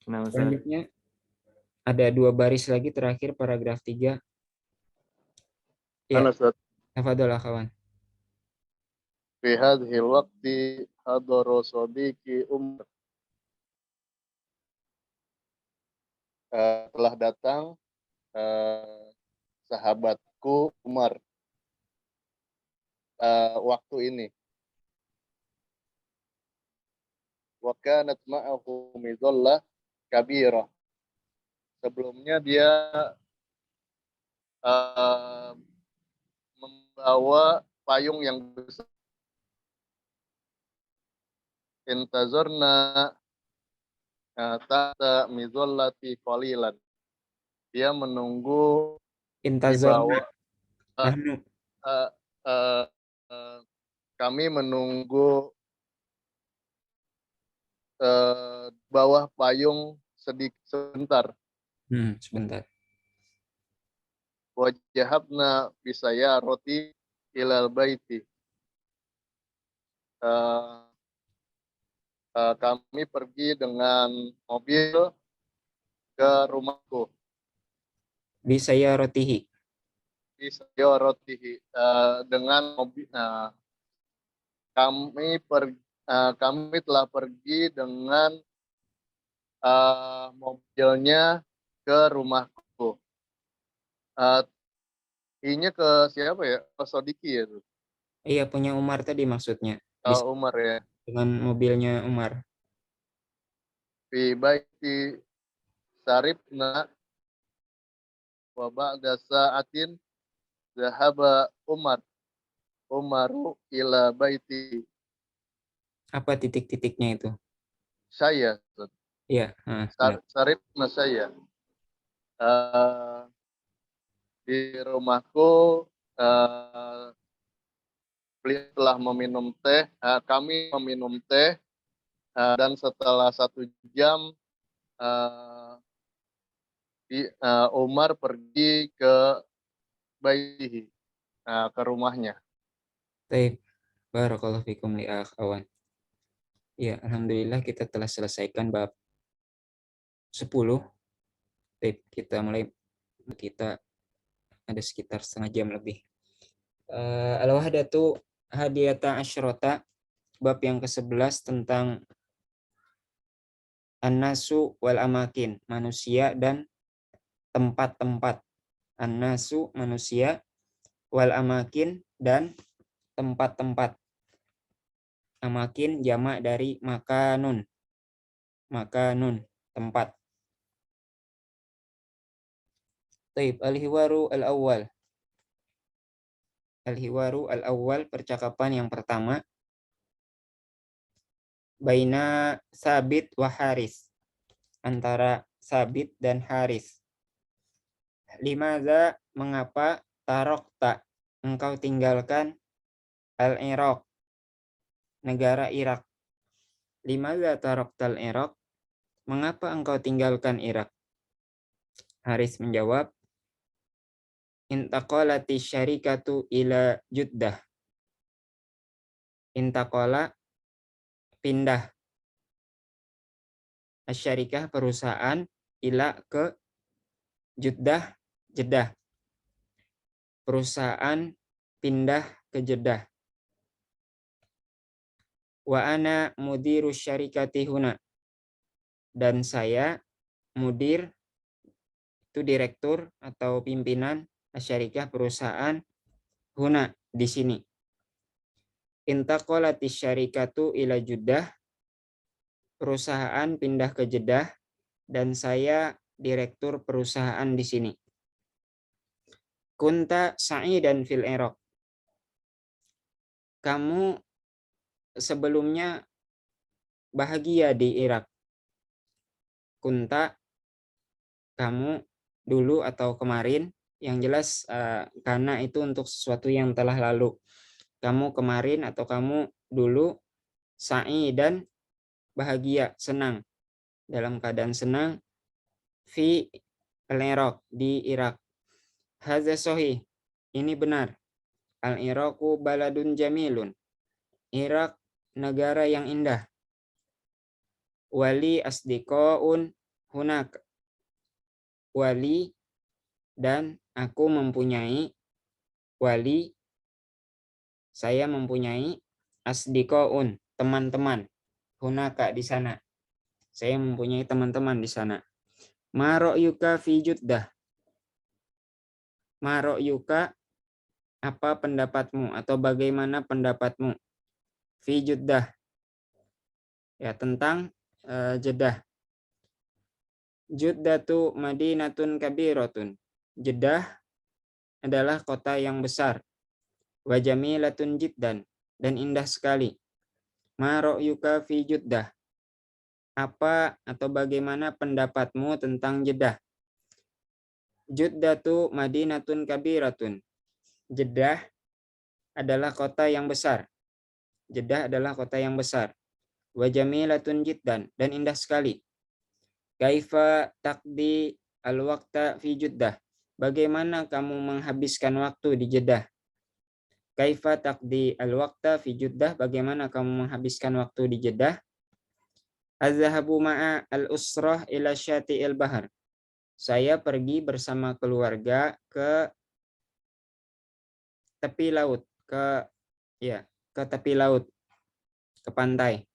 Nah, Ustaz. Selanjutnya ada 2 baris lagi terakhir paragraf 3. Ya, أنا أستاذ tafadhol kawan. في هذه الوقت حضر صديقي telah datang sahabatku Umar waktu ini. Wa kanat ma'ahu midallah kabirah. Sebelumnya dia membawa payung yang besar. Intazarna tahta midallati qalilan. Dia menunggu di Intazorna. bawah Nahnu. uh, uh, uh, kami menunggu bawah payung sebentar. Sebentar. Wajahabna bisaya roti ilal baiti. Kami pergi dengan mobil ke rumahku. Bisaya rotihi. Bisaya rotihi dengan mobil. Kami telah pergi dengan mobilnya ke rumahku. Ini ke siapa ya? Ke Sodiki ya? Iya, punya Umar tadi maksudnya. Umar ya. Dengan mobilnya Umar. Fi baiti sarifna wa ba'da sa'atin zahaba Umaru ila baiti. Apa titik-titiknya itu? Saya. Iya. Sarifna saya. Di rumahku beliau telah meminum teh, kami meminum teh, dan setelah 1 jam Umar pergi ke baitihi, ke rumahnya. Taib. Barakallahu fikum li akhwan. Ya, alhamdulillah kita telah selesaikan bab 10. Taib, kita ada sekitar setengah jam lebih. Al-wahdatu hadiyata asyrota, bab yang ke-11 tentang an-nasu wal amakin, manusia dan tempat-tempat. An-nasu manusia, wal amakin dan tempat-tempat. Amakin jamak dari makanun. Makanun, tempat. Taib, al-hiwaru al-awwal. Al-hiwaru al-awwal, percakapan yang pertama. Baina Sabit wa Haris, antara Sabit dan Haris. Limaza, mengapa, tarokta, engkau tinggalkan, al-Iraq, negara Irak. Limaza tarokta al-Iraq, mengapa engkau tinggalkan Irak? Haris menjawab, intaqalati syarikatu ila Juddah. Intaqala, pindah. Asyarikah, perusahaan, ila, ke, Juddah, Jeddah. Perusahaan pindah ke Jeddah. Wa ana mudiru syarikati huna, dan saya mudir, itu direktur atau pimpinan, asyarikah, perusahaan, huna, di sini. Intaqalati syarikatu ila Jeddah, perusahaan pindah ke Jeddah, dan saya direktur perusahaan di sini. Kunta sa'idan fil Iraq, kamu sebelumnya bahagia di Irak. Kunta, kamu, dulu atau kemarin, yang jelas karena itu untuk sesuatu yang telah lalu. Kamu kemarin atau kamu dulu, sa'idan, bahagia, senang, dalam keadaan senang, fi al-Iraq, di Irak. Hadza sahih, ini benar. Al-Iraqu baladun jamilun, Irak negara yang indah. Wali asdiqaun hunak, wali, dan aku mempunyai, wali, saya mempunyai, asdiqaun, teman-teman, hunaka, di sana. Saya mempunyai teman-teman di sana. Ma ra'yuka fi Juddah, ma ra'yuka, apa pendapatmu atau bagaimana pendapatmu, fi Juddah, ya, tentang Jeddah. Juddatu madinatun kabiratun, Jeddah adalah kota yang besar. Wa jamilatun jiddan, dan indah sekali. Ma ra'yuka fi Juddah, apa atau bagaimana pendapatmu tentang Jeddah. Juddatu madinatun kabiratun, Jeddah adalah kota yang besar. Jeddah adalah kota yang besar. Wa jamilatun jiddan, dan indah sekali. Kaifa taqdi al-waqta fi Jeddah, bagaimana kamu menghabiskan waktu di Jeddah. Kaifa taqdi al-waqta fi Jeddah, bagaimana kamu menghabiskan waktu di Jeddah. Azhabu ma'a al-usrah ila syati'il bahar, saya pergi bersama keluarga ke tepi laut, ke tepi laut, ke pantai.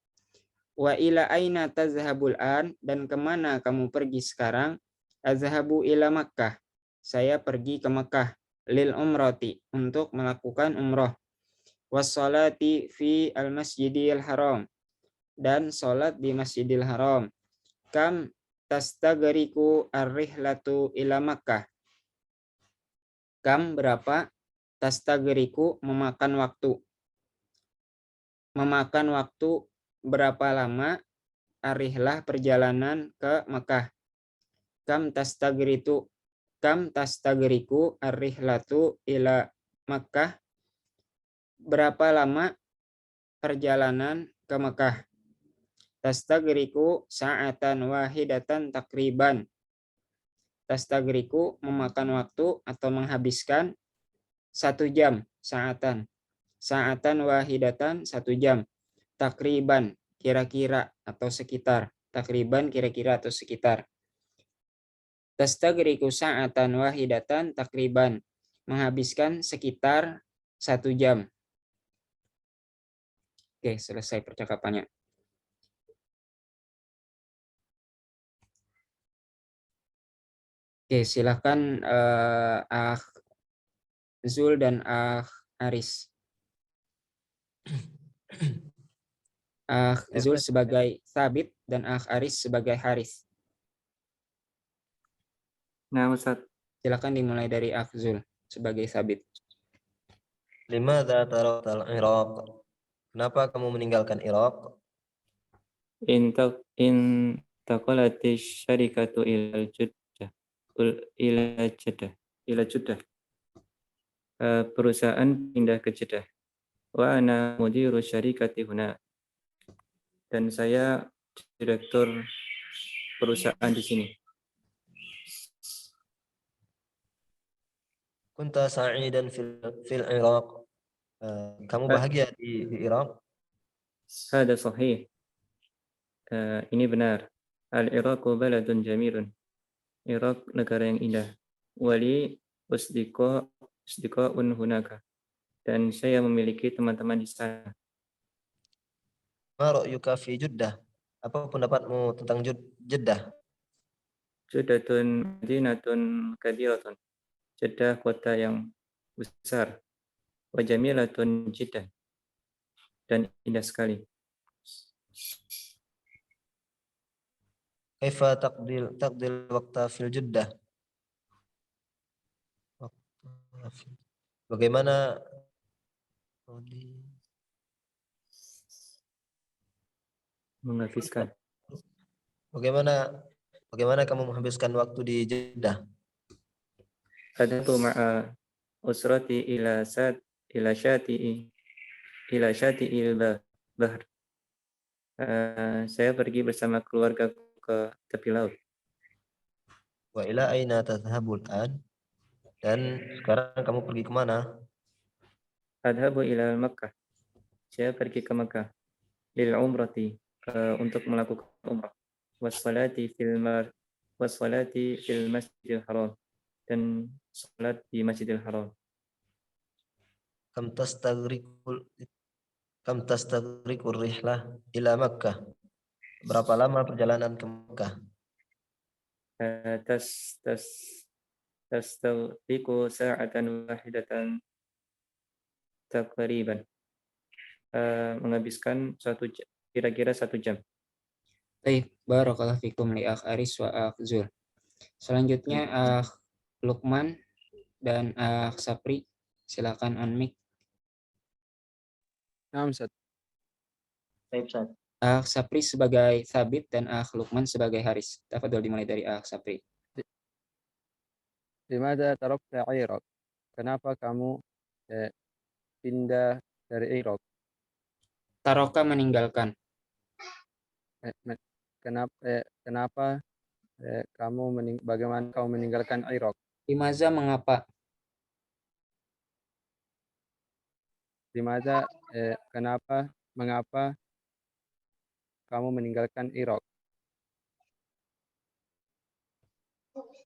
Wa ila aina tazhabul an, dan kemana kamu pergi sekarang. Azhabu ila Makkah, saya pergi ke Makkah. Lil umrati, untuk melakukan umroh. Wassalati fi al-masjidil haram, dan sholat di Masjidil Haram. Kam tastagriku ar-rihlatu ila Makkah, kam, berapa, tastagriku, memakan waktu. Memakan waktu berapa lama, ar-rihlah, perjalanan ke Makkah. Kam tastagriku ar-rihlatu ila Makkah, berapa lama perjalanan ke Makkah. Tastagriku sa'atan wahidatan takriban, tastagriku, memakan waktu atau menghabiskan 1 jam, sa'atan wahidatan, 1 jam, takriban, kira-kira atau sekitar, takriban, kira-kira atau sekitar. Tastagriku sa'atan wahidatan takriban, menghabiskan sekitar 1 jam. Oke, selesai percakapannya. Oke, silakan Akh Zul dan Akh Aris. Akh Zul sebagai Sabit dan Akh Aris sebagai Haris. Nah, Ustaz. Silakan dimulai dari Akh Zul sebagai Sabit. Limadza taraktal Iraq? Kenapa kamu meninggalkan Irak? انتقلت الشركة إلى جدة إلى جدة. Perusahaan pindah ke Jeddah. Wa ana mudiru syarikati huna. Dan saya direktur perusahaan di sini. Kunta sa'idan fil Iraq. Kamu bahagia di Irak? Hada sahih. Ini benar. Al-Iraqu baladun jamilun. Irak negara yang indah. Wali usdiqa'un hunaka. Dan saya memiliki teman-teman di sana. Ma ra'yuka fi Jeddah? Apa pendapatmu tentang Jeddah? Jeddatun madinatun kabiratun. Jeddah kota yang besar. Wa jamilatun jiddan. Dan indah sekali. Kaifa taqdil waqta fil Jeddah? Bagaimana Menghabiskan. Bagaimana kamu menghabiskan waktu di Jeddah? Adatu ma'a usrati ila syati'il bahr. Saya pergi bersama keluarga ke tepi laut. Wa ila aina tadhhabul an? Dan sekarang kamu pergi kemana? Adhabu ila Makkah. Saya pergi ke Makkah. Lil umrati. Untuk melakukan umrah. Wassalati fil masjidil haram. Dan salat di Masjidil Haram. Kam tastaghriqur rihlah ila Makkah? Berapa lama perjalanan ke Makkah? Tastaghriqu sa'atan wahidatan takriban. Menghabiskan kira-kira 1 jam. Baik, barakallahu fikum li akh Aris wa akh Zul. Selanjutnya akh Lukman dan akh Sapri, silakan on mic. Naam, Ustaz. Baik, Ustaz. Akh Sapri sebagai Thabit dan akh Lukman sebagai Haris. Tafadhol dimulai dari akh Sapri. Limadza tarakta Irak? Kenapa kamu pindah dari Irak? Taroka meninggalkan. Kenapa bagaimana kamu meninggalkan Irak? Limaza mengapa? Limadza mengapa kamu meninggalkan Irak?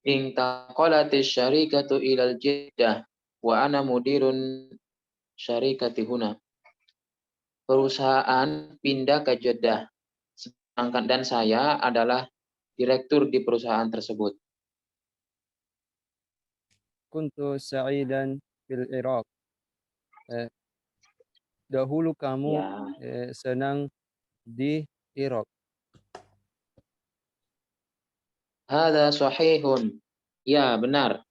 Intaqalatis syarikatu ilal Jeddah wa ana mudirun syarikati huna. Perusahaan pindah ke Jeddah, sedangkan dan saya adalah direktur di perusahaan tersebut. Kuntu sa'idan fil Irak. Dahulu kamu senang di Irak. Hada sahihun. Ya, benar.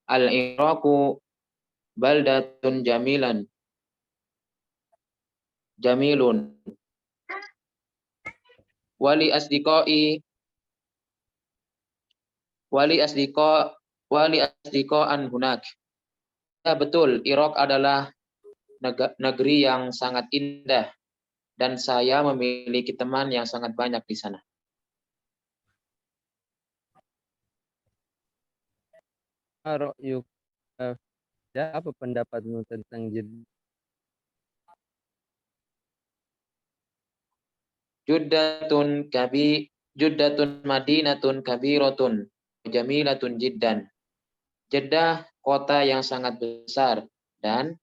Al-Iraqu baldatun jamilun. Wali asdiqaan hunak. Ya, betul. Irak adalah negeri yang sangat indah dan saya memiliki teman yang sangat banyak di sana. Apa pendapatmu tentang Jeddah? Juddatun madinatun kabiratun jamilatun jiddan. Jeddah kota yang sangat besar dan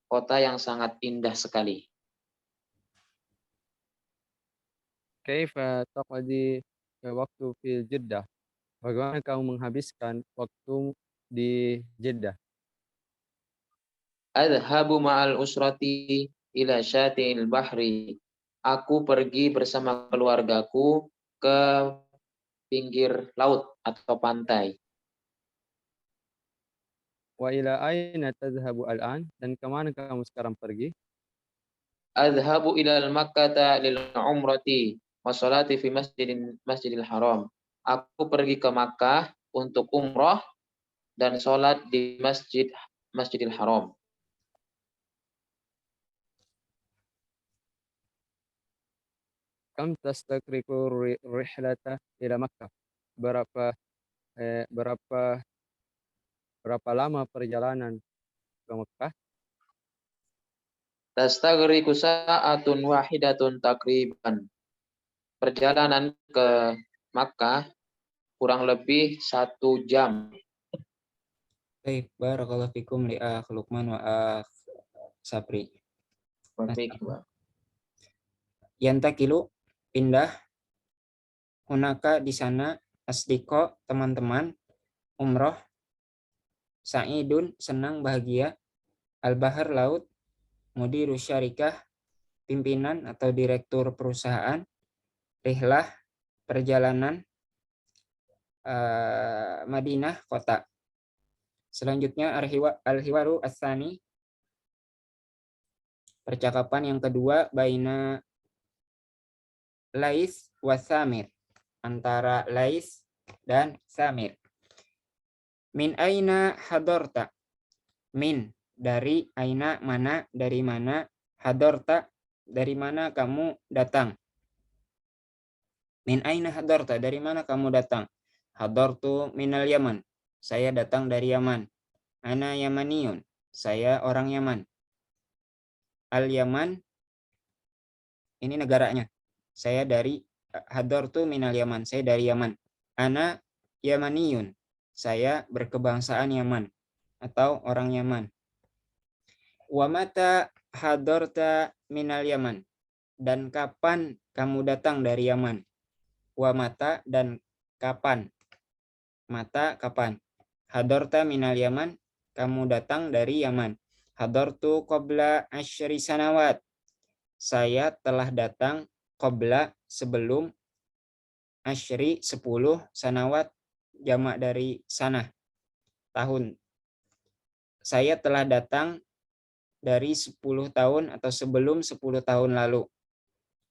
kota yang sangat indah sekali. Kaifa taqdi waktu fi Jeddah? Bagaimana kamu menghabiskan waktu di Jeddah? Adhabu ma'al usrati ila syati'il bahri. Aku pergi bersama keluargaku ke pinggir laut atau pantai. Wa ila aina tadhhabu al'an? Dan kemana kamu sekarang pergi? Adhabu ilal Makkata lil umrati wa salati fi Masjidil Haram. Aku pergi ke Makkah untuk umrah dan sholat di Masjidil Haram. Kam tastaqriqu rihlata ila Makkah? Berapa lama perjalanan ke Makkah? Tastaghriqu sa'atun wahidatun takriban. Perjalanan ke Makkah kurang lebih 1 jam. Baik, barakallahu fikum li akh Luqman wa akh Sapri. Baik. Yantakilu, pindah, hunaka di sana, asdiko, teman-teman, umroh, sa'idun, senang, bahagia, al-bahar, laut, mudiru syarikah, pimpinan atau direktur perusahaan, rihlah, perjalanan, Madinah, kota. Selanjutnya al-hiwaru as-tsani, percakapan yang kedua, baina Lais wa Samir, antara Lais dan Samir. Min aina hadorta, min dari, aina mana, dari mana, hadorta dari mana kamu datang. Min aina hadorta, dari mana kamu datang. Hadortu minal Yaman, saya datang dari Yaman. Ana Yamaniyun, saya orang Yaman. Al Yaman, ini negaranya. Saya dari hadortu minal Yaman, saya dari Yaman. Ana Yamaniyun, saya berkebangsaan Yaman atau orang Yaman. Wa mata hadorta minal Yaman, dan kapan kamu datang dari Yaman. Wa mata, dan kapan. Mata, kapan. Hadorta minal Yaman, kamu datang dari Yaman. Hadortu qabla 10 sanawat, saya telah datang qabla, sebelum, 10 sanawat, jamak dari sana, tahun. Saya telah datang dari 10 tahun atau sebelum 10 tahun lalu.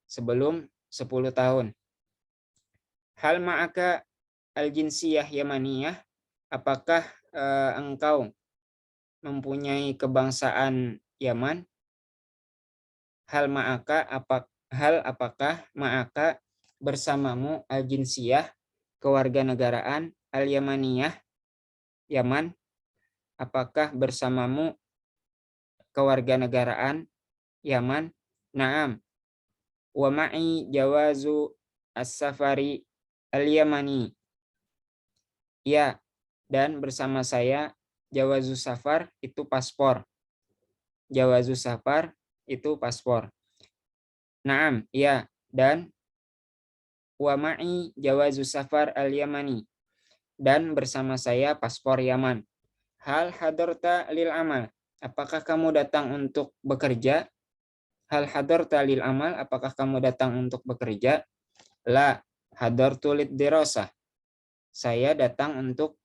Sebelum 10 tahun. Hal ma'aka al-jinsiyah yamaniyah, apakah engkau mempunyai kebangsaan Yaman? Hal ma'aka, apakah ma'aka bersamamu al-jinsiyah, kewarganegaraan, al-yamaniyah, Yaman? Apakah bersamamu kewarganegaraan Yaman? Naam. Wa ma'i jawazu as-safari al-yamani. Ya, dan bersama saya jawazu safar, itu paspor. Jawazu safar itu paspor. Naam, ya, dan wa ma'i jawazu safar al-yamani, dan bersama saya paspor Yaman. Hal hadarta lil amal, apakah kamu datang untuk bekerja? Hal hadarta lil amal, apakah kamu datang untuk bekerja? La hadartu lid dirasah, saya datang untuk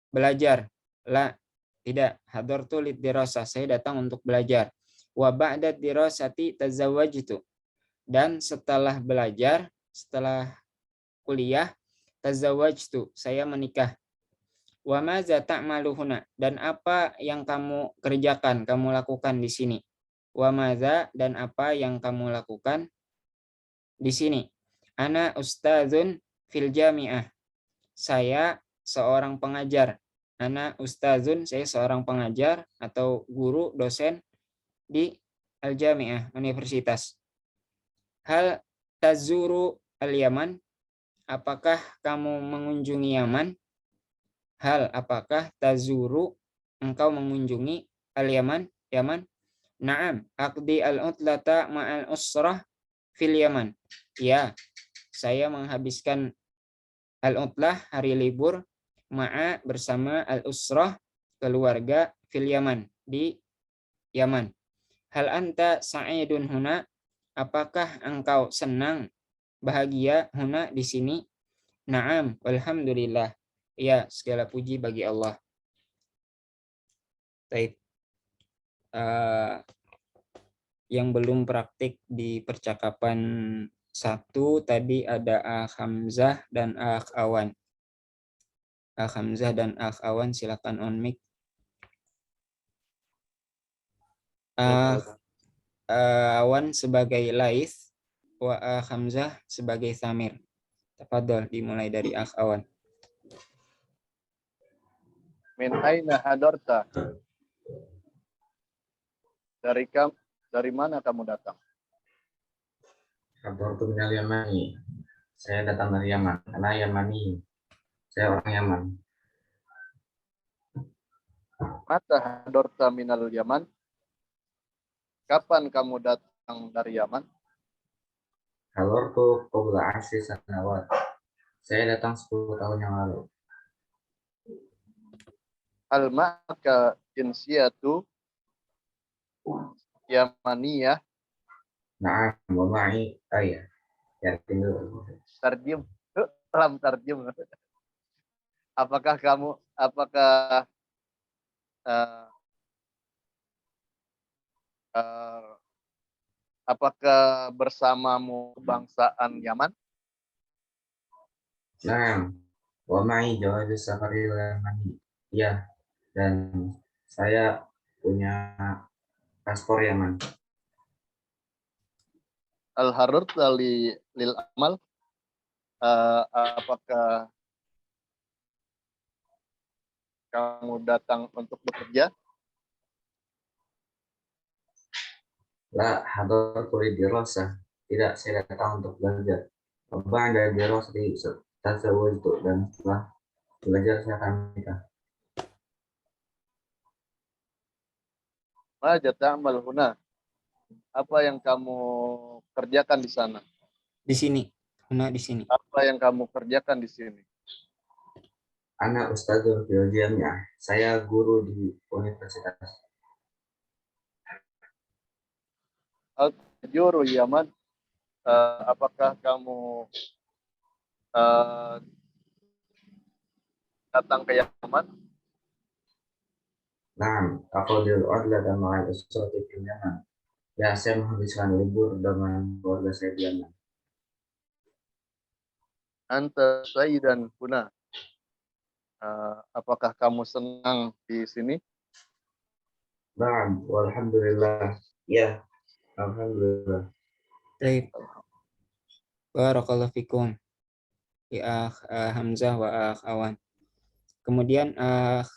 belajar. La, tidak. Hadartu lid dirasah, saya datang untuk belajar. Wa ba'da dirasati tazawwajtu, dan setelah belajar, setelah kuliah, tazawwajtu, saya menikah. Wa maza ta'malu huna, dan apa yang kamu kerjakan, kamu lakukan di sini. Wa maza, dan apa yang kamu lakukan di sini. Ana ustazun fil jami'ah, saya seorang pengajar. Ana ustazun, saya seorang pengajar atau guru, dosen di al-jami'ah, universitas. Hal tazuru al-Yaman, apakah kamu mengunjungi Yaman? Hal, apakah tazuru, engkau mengunjungi al-Yaman, Yaman? Naam, aqdi al-utlata ma'al usrah fil Yaman. Ya, saya menghabiskan al-utlah, hari libur, ma'a, bersama, al-usrah, keluarga, fil Yaman, di Yaman. Hal anta sa'idun huna, apakah engkau senang, bahagia, huna, di sini? Naam, walhamdulillah. Ya, segala puji bagi Allah. Taib. Yang belum praktik di percakapan 1 tadi ada Akh Hamzah dan Akh Awan. Akh Hamzah dan Akh Awan silakan on mic. Akh Awan sebagai Laith, wa Akh Hamzah sebagai Samir. Tafadhol dimulai dari Akh Awan. Min aina hadarta? Dari mana kamu datang? Hadartu minal Yamani. Saya datang dari Yaman. Ana Yamani. Saya orang Yaman. Mata hadarta minal Yaman? Kapan kamu datang dari Yaman? Hadartu qabla 10 sanawat. Saya datang 10 tahun yang lalu. Hal ma'aka jinsiyatu Yamaniyah? Na'am wa ma'i ayah. Ya, tinggal. Tarjim. Lam tarjim. Apakah eh, apakah bersamamu kebangsaan Yaman? Na'am wa ma'i jawazu safari Yamani. Ya, dan saya punya paspor Yaman. Al-harurta lil amal? Apakah kamu datang untuk bekerja? La hadartu lidirasah. Tidak, saya datang untuk belajar. Ba'da dirasati tazawwajtu, dan setelah belajar saya akan menikah. Maja ta'mal huna? Apa yang kamu kerjakan di sana? Di sini. Huna di sini. Apa yang kamu kerjakan di sini? Ana ustadzun fil jami'ah. Saya guru di universitas. Al-Juru Yaman? Apakah kamu datang ke Yaman? Naam, aqdil adla dan ma'al usrati fil Yaman. Ya, saya menghabiskan libur dengan keluarga saya di Yaman. Anta sayyidan huna? Apakah kamu senang di sini? Naam, walhamdulillah. Ya, alhamdulillah. Taib. Barakallahu fikum. Ya Akh Hamzah wa Akh Awan. Kemudian Akh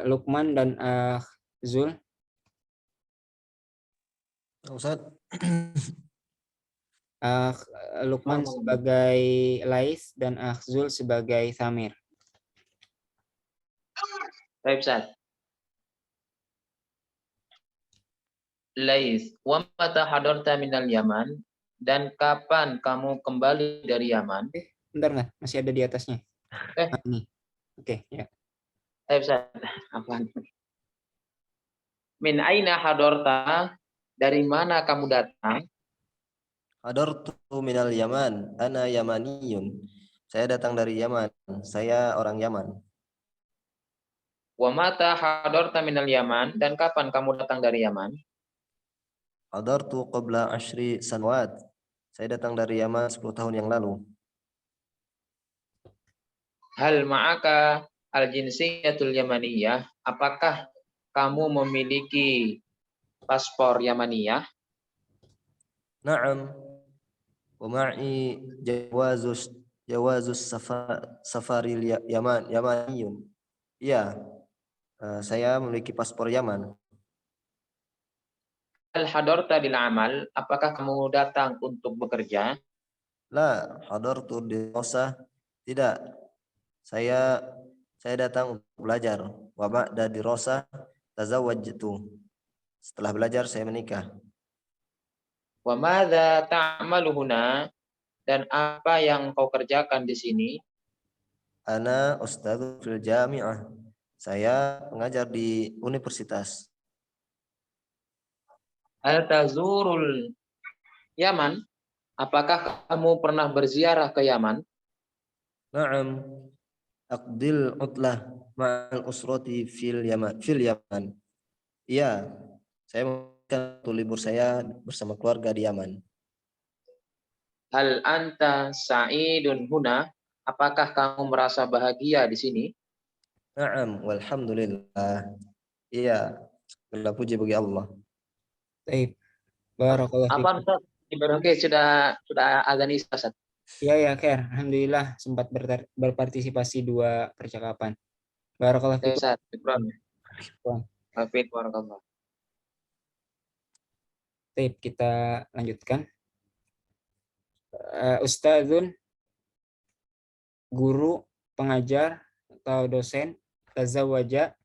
Lukman dan Akh Zul. Ustaz. Akh Lukman sebagai Lais dan Akh Zul sebagai Samir. Baik, Ustaz. Lais, wa mata hadarta minal Yaman, dan kapan kamu kembali dari Yaman? Bentar nggak? Masih ada di atasnya. Ini. Oke, ya. Baik, Ustaz. Apaan? Min aina hadarta, dari mana kamu datang? Hadartu minal Yaman. Ana Yamaniyun. Saya datang dari Yaman. Saya orang Yaman. Wa mata hadarta minal Yaman, dan kapan kamu datang dari Yaman? Hadartu qabla 10 sanawat. Saya datang dari Yaman 10 tahun yang lalu. Hal ma'aka al-jinsiyatul Yamaniyah, apakah kamu memiliki paspor Yamaniyah? Na'am. Wa ma'i jawazus safaril Yamaniyun. Iya. Saya memiliki paspor Yaman. Hal hadarta lil amal, apakah kamu datang untuk bekerja? La hadartu dirasah. Tidak. Saya datang untuk belajar. Wa ba'da dirasah tazawwajtu. Setelah belajar saya menikah. Wa madza ta'malu huna, dan apa yang kau kerjakan di sini? Ana ustadz fil jami'ah. Saya pengajar di universitas. Hal tazurul Yaman, apakah kamu pernah berziarah ke Yaman? Na'am. Aqdil utlah ma'al usrati fil Yaman. Iya, saya waktu libur saya bersama keluarga di Yaman. Hal anta sa'idun huna? Apakah kamu merasa bahagia di sini? Na'am, walhamdulillah. Iya, segala puji bagi Allah. Baik. Barakallahu Apa fikum. Ustaz? Oke, sudah azan isya Ustaz. Ya ya, Khair. Alhamdulillah sempat berpartisipasi 2 percakapan. Barakallahu Oke, fikum. Ustaz. Syukran. Bang. Hafid, barakallah. Baik, kita lanjutkan. Ustadzun, guru, pengajar atau dosen, tazawaja,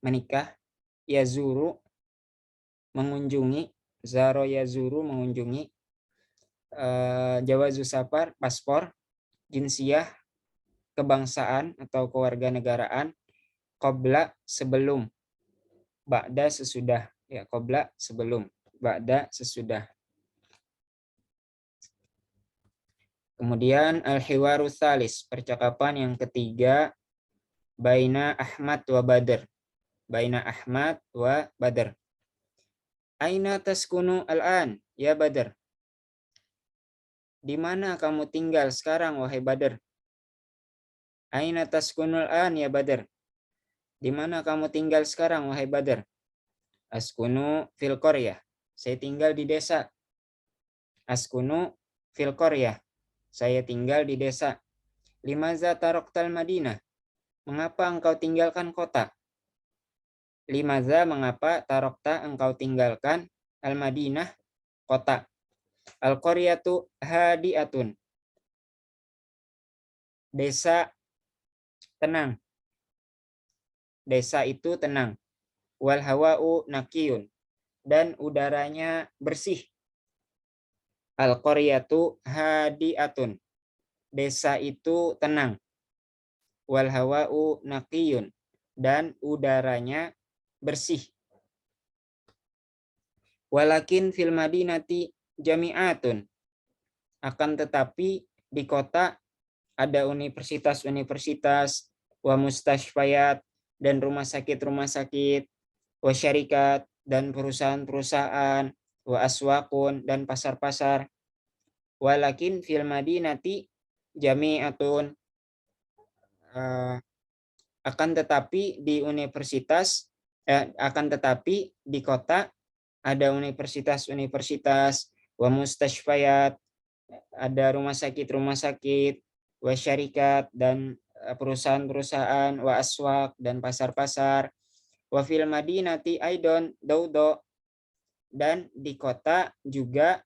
menikah, yazuru, mengunjungi, zaro yazuru, mengunjungi, jawazu safar, paspor, jinsiyah, kebangsaan atau kewarganegaraan, qabla, sebelum, ba'da, sesudah. Ya, qabla, sebelum, ba'da, sesudah. Kemudian al-hiwaru tsalis, percakapan yang ketiga, baina Ahmad wa Badr. Baina Ahmad wa Badr. Aina taskunu al-an ya Badr? Di mana kamu tinggal sekarang wahai Badr? Aina taskunul an ya Badr? Di mana kamu tinggal sekarang wahai Badr? Askunu fil qaryah. Saya tinggal di desa. Askunu fil qaryah. Saya tinggal di desa. Limaza taroktal Madinah? Mengapa engkau tinggalkan kota? Limaza, mengapa, tarokta, engkau tinggalkan, al-Madinah, kota. Al-qaryatu hadiatun. Desa tenang. Desa itu tenang. Wal hawa'u naqiyun. Dan udaranya bersih. Al-qaryatu hadiatun. Desa itu tenang. Wal hawa'u naqiyun. Dan udaranya bersih. Walakin fil madinati jami'atun. Akan tetapi di kota ada universitas-universitas, wa mustashfayat, dan rumah sakit, wa syarikat, dan perusahaan-perusahaan, wa aswaqun, dan pasar-pasar. Walakin fil madinati jami'atun. Akan tetapi di universitas, akan tetapi di kota ada universitas-universitas, wa mustashfayat, ada rumah sakit, wa syarikat, dan perusahaan-perusahaan, wa aswaq, dan pasar-pasar, wa fil madinati aidon daudo, dan di kota juga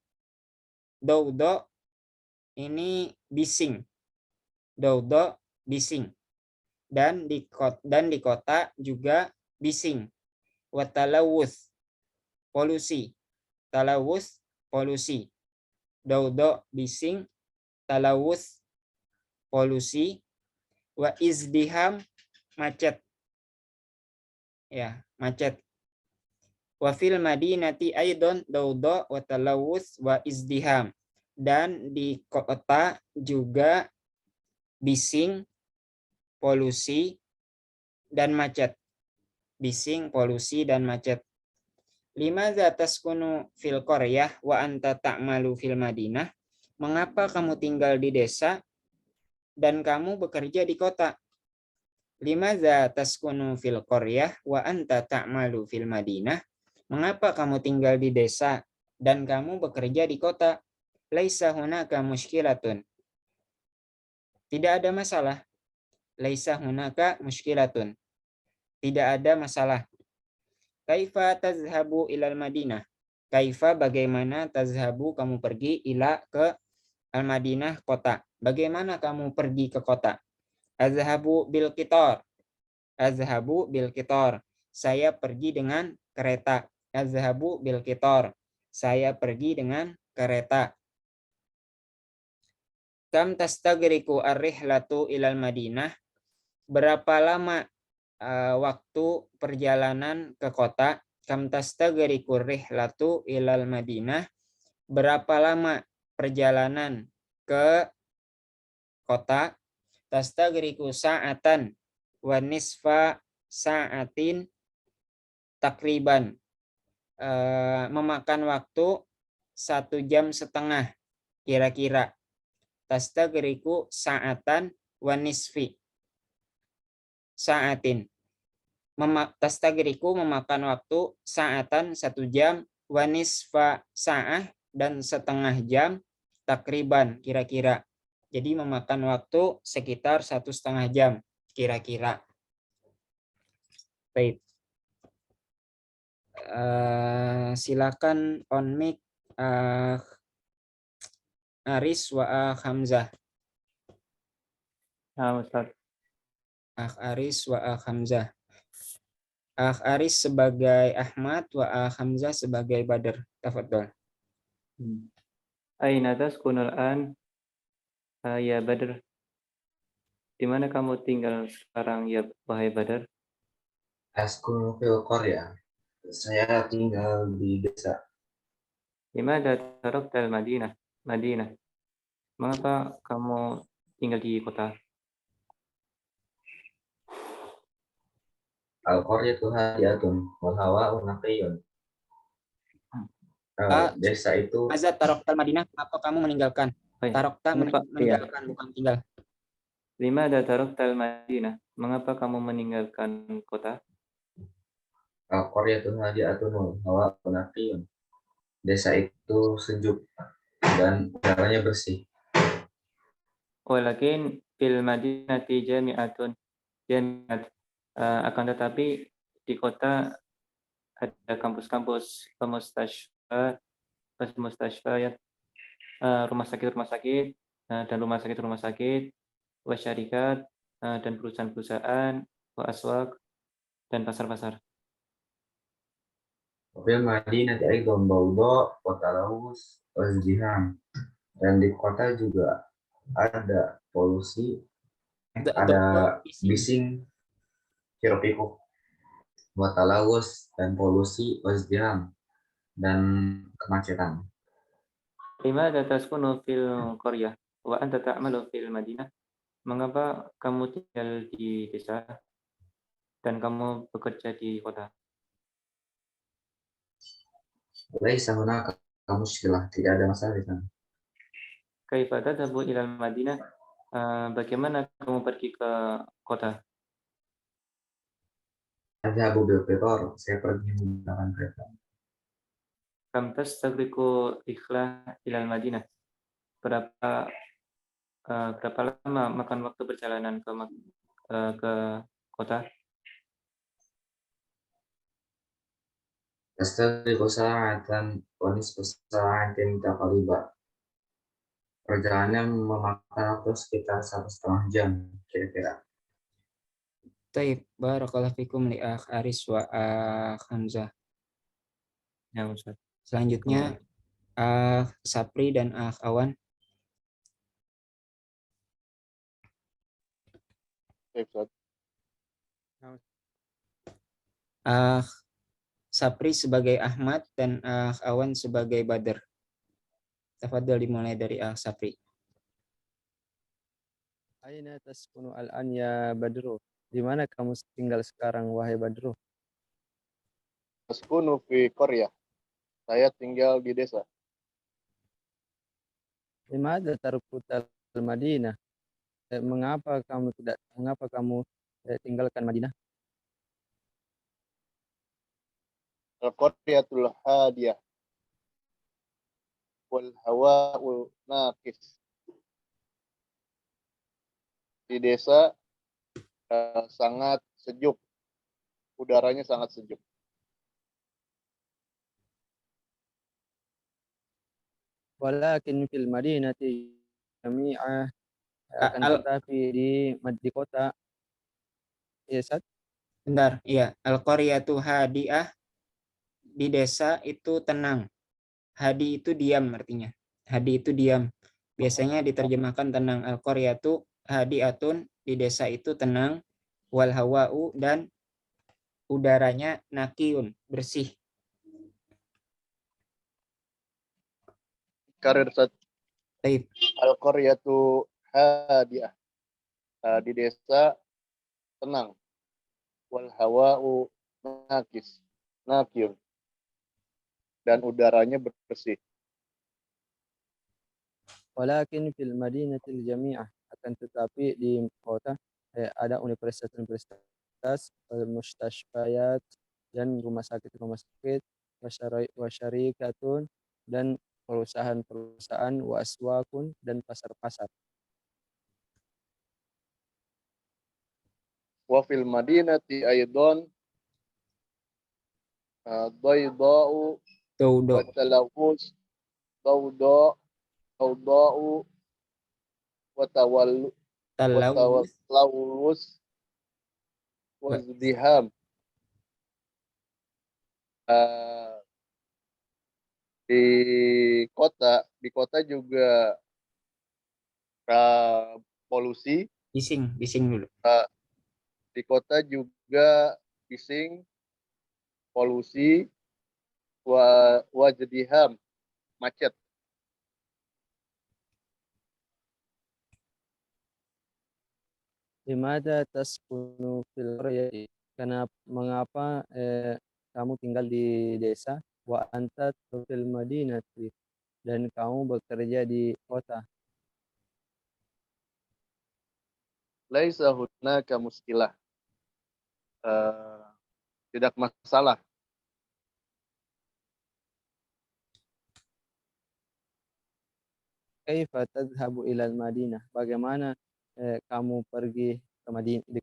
daudo, ini bising, daudo bising, dan di kota juga bising, wa talawuth, polusi, talawuth, polusi, daudo bising, talawuth polusi, wa izdiham macet. Ya, macet. Wa fil madinati aidon daudo wa talawuth wa izdiham. Dan di kota juga bising, polusi, dan macet. Bising, polusi, dan macet. Limadza taskunu fil qaryah wa anta ta'malu fil madinah? Mengapa kamu tinggal di desa dan kamu bekerja di kota? Limadza taskunu fil qaryah wa anta ta'malu fil madinah? Mengapa kamu tinggal di desa dan kamu bekerja di kota? Laisa hunaka mushkilatun. Tidak ada masalah. Laisa hunaka mushkilatun. Tidak ada masalah. Kaifa tazhabu ilal Madinah? Kaifa, bagaimana, tazhabu, kamu pergi, ila, ke, al-Madinah, kota. Bagaimana kamu pergi ke kota? Azhabu bil qitar. Azhabu bil qitar. Saya pergi dengan kereta. Azhabu bil qitar. Saya pergi dengan kereta. Kam tastagriku ar-rihlatu ilal Madinah? Berapa lama waktu perjalanan ke kota? Kam tastagriku rihlatu ilal Madinah? Berapa lama perjalanan ke kota? Tastagriku sa'atan wa nisfa sa'atin takriban. Memakan waktu 1 jam setengah kira-kira. Tastagriku sa'atan wa nisfi sa'atin. Tastagriku memakan waktu sa'atan 1 jam, wa nisfa sa'ah dan setengah jam, takriban kira-kira. Jadi memakan waktu sekitar 1,5 jam kira-kira. Baik. Silakan on mic Aris wa Hamzah. Nah, Ustaz. Aris wa Hamzah. Aris sebagai Ahmad wa Hamzah sebagai Badr. Tafadhol. Aina taskunu al-an ya Badr? Di mana kamu tinggal sekarang ya wahai Badr? Askunu fil qarya. Saya tinggal di desa. Dimana taraktal Madinah? Mengapa kamu tinggal di kota? Al-qaryatu hadiyatun wal hawa'u naqiyyun. Desa itu Azat taroktal Madinah, kenapa kamu meninggalkan? Tarokta meninggalkan, bukan tinggal. Dimana taraktal Madinah? Mengapa kamu meninggalkan kota? Al-qaryatu hadiyatun wal hawa'u naqiyyun. Desa itu sejuk dan udaranya bersih. Walakin fil Madinati jami'at. Akan tetapi di kota ada kampus-kampus, pemustasyfayat, rumah sakit dan rumah sakit, wasyarikat dan perusahaan-perusahaan, wa aswaq dan pasar-pasar. Fil Madinati aidan bawda wa talawus wa izdiham. Dan di kota juga ada polusi, ada bising, hiruk-pikuk, wa talawus dan polusi, wa izdiham dan kemacetan. Limadha taskunu fil qaryah wa anta ta'malu fil Madinah? Mengapa kamu tinggal di desa dan kamu bekerja di kota? Laisa hunaka mushkilah, tidak ada masalah di sana. Kaifa tadhabu ila Madinah? Bagaimana kamu pergi ke kota? Adhabu bil qitar, saya pergi menggunakan kereta. Kam tastagriqu ikhla ila Madinah? Berapa lama makan waktu perjalanan ke kota? Tastaghriqu sa'atan wa nisfu sa'atin taqriban. Perjalanan memakan waktu sekitar 1,5 jam kira-kira. Taib, barakallahu fikum li Aris wa Hamzah. Ya, Ustaz. Selanjutnya Sapri dan Awan. Sapri sebagai Ahmad dan Awan sebagai Badr. Tafadhol dimulai dari Sapri. Aina taskunu al-an ya Badru? Di mana kamu tinggal sekarang wahai Badru? Askunu fi qaryah. Saya tinggal di desa. Dimana tarukutal Madinah? Mengapa kamu tinggalkan Madinah? Al-qaryatul hadiyah wal hawa'u naqis. Di desa sangat sejuk. Udaranya sangat sejuk. Walakin fil Madinati jami'ah, akan tetapi di kota Yesat. Bentar, iya. Al-qaryatu hadiah, di desa itu tenang. Hadi itu diam artinya. Hadi itu diam. Biasanya diterjemahkan tenang. Al-qaryatu hadiatun, di desa itu tenang. Wal hawa'u, dan udaranya naqiun, bersih. Karir Taib. Al-qaryatu hadiyah. Di desa tenang. Wal hawa'u nakir. Dan udaranya bersih. Walakin fil madinatil jami'ah, akan tetapi di kota ada universitas-universitas, mustashfayat, dan rumah sakit-rumah sakit, wasyarikatun, dan perusahaan-perusahaan, wa aswakun, dan pasar-pasar. Wa fil madinati aidon daida'u Daudo. wa talawus dawda'u wa Talawus. tawallus wa izdiham. Di kota juga polusi. Bising dulu. Di kota juga bising, polusi, wajdiham, macet. Limada taskunu fil qaryati, mengapa kamu tinggal di desa, wa anta fil madinati, dan kamu bekerja di kota. Laisa hunaka muskilah. Tidak masalah. Kaifa tadhhabu ilal Madinah? Bagaimana kamu pergi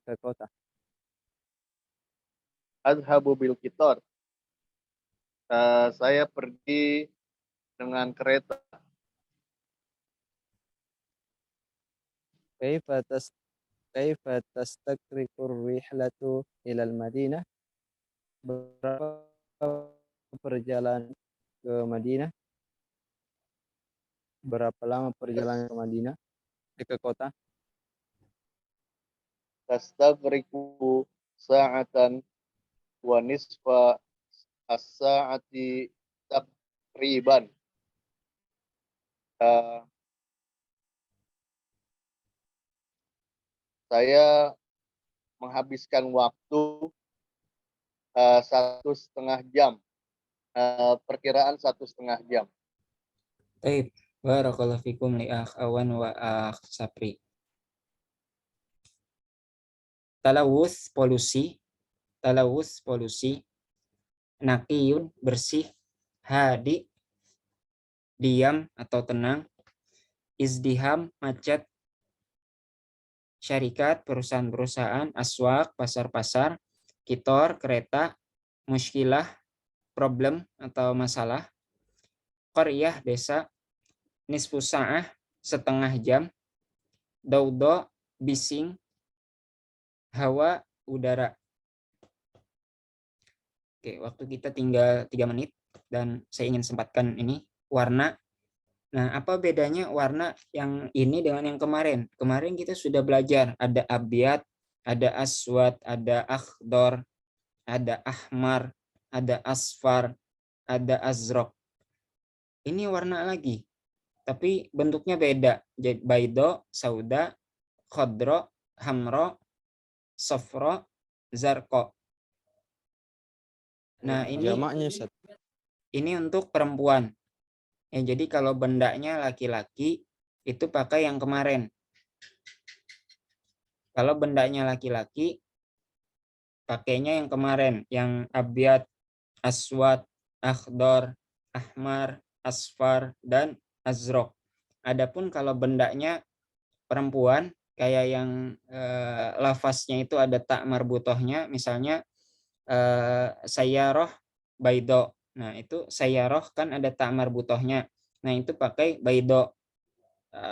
ke kota? Adhabu bil kitor. Saya pergi dengan kereta. Kaifa tastakrikur rihlatu ilal Madinah? Berapa perjalanan ke Madinah? Berapa lama perjalanan ke Madinah, ke kota? Tastagriku sa'atan wa nisfa as-sa'ati takriban. Saya menghabiskan waktu 1,5 jam. Perkiraan 1,5 jam. Baik. Barakallahu fikum li akh Awan wa akh Sapri. Talawus polusi, nakiyun bersih, hadi diam atau tenang, izdiham macet, syarikat perusahaan-perusahaan, aswak pasar-pasar, kitor kereta, muskilah problem atau masalah, qaryah desa, nisfu sa'ah setengah jam, daudo bising, hawa udara. Oke, waktu kita tinggal 3 menit dan saya ingin sempatkan ini warna. Nah, apa bedanya warna yang ini dengan yang kemarin? Kemarin kita sudah belajar ada abyad, ada aswad, ada akhdar, ada ahmar, ada asfar, ada azraq. Ini warna lagi, tapi bentuknya beda. Jadi baido, sauda, khadra, hamra, safra, zarqa. Nah, ini untuk perempuan. Jadi kalau bendanya laki-laki itu pakai yang kemarin. Kalau bendanya laki-laki pakainya yang kemarin, yang abyad, aswad, akhdar, ahmar, asfar, dan azraq. Adapun kalau bendanya perempuan kayak yang lafaznya itu ada tak marbutohnya, misalnya sayyarah baido. Nah, itu sayyarah kan ada tak marbutohnya. Nah, itu pakai baido,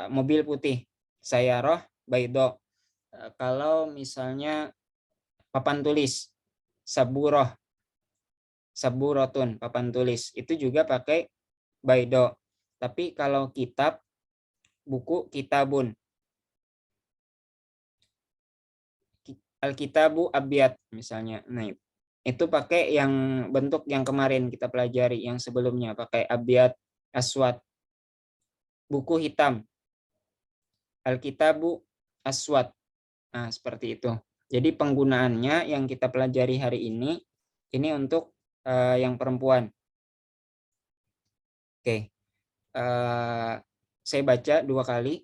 mobil putih. Sayyarah baido. Kalau misalnya papan tulis saburah, saburotun, papan tulis, itu juga pakai baido. Tapi kalau kitab, buku, kitabun. Alkitabu abyad misalnya. Nah, itu pakai yang bentuk yang kemarin kita pelajari, yang sebelumnya pakai abyad, aswad. Buku hitam, alkitabu aswad. Nah, seperti itu. Jadi penggunaannya yang kita pelajari hari ini untuk yang perempuan. Oke, saya baca 2 kali.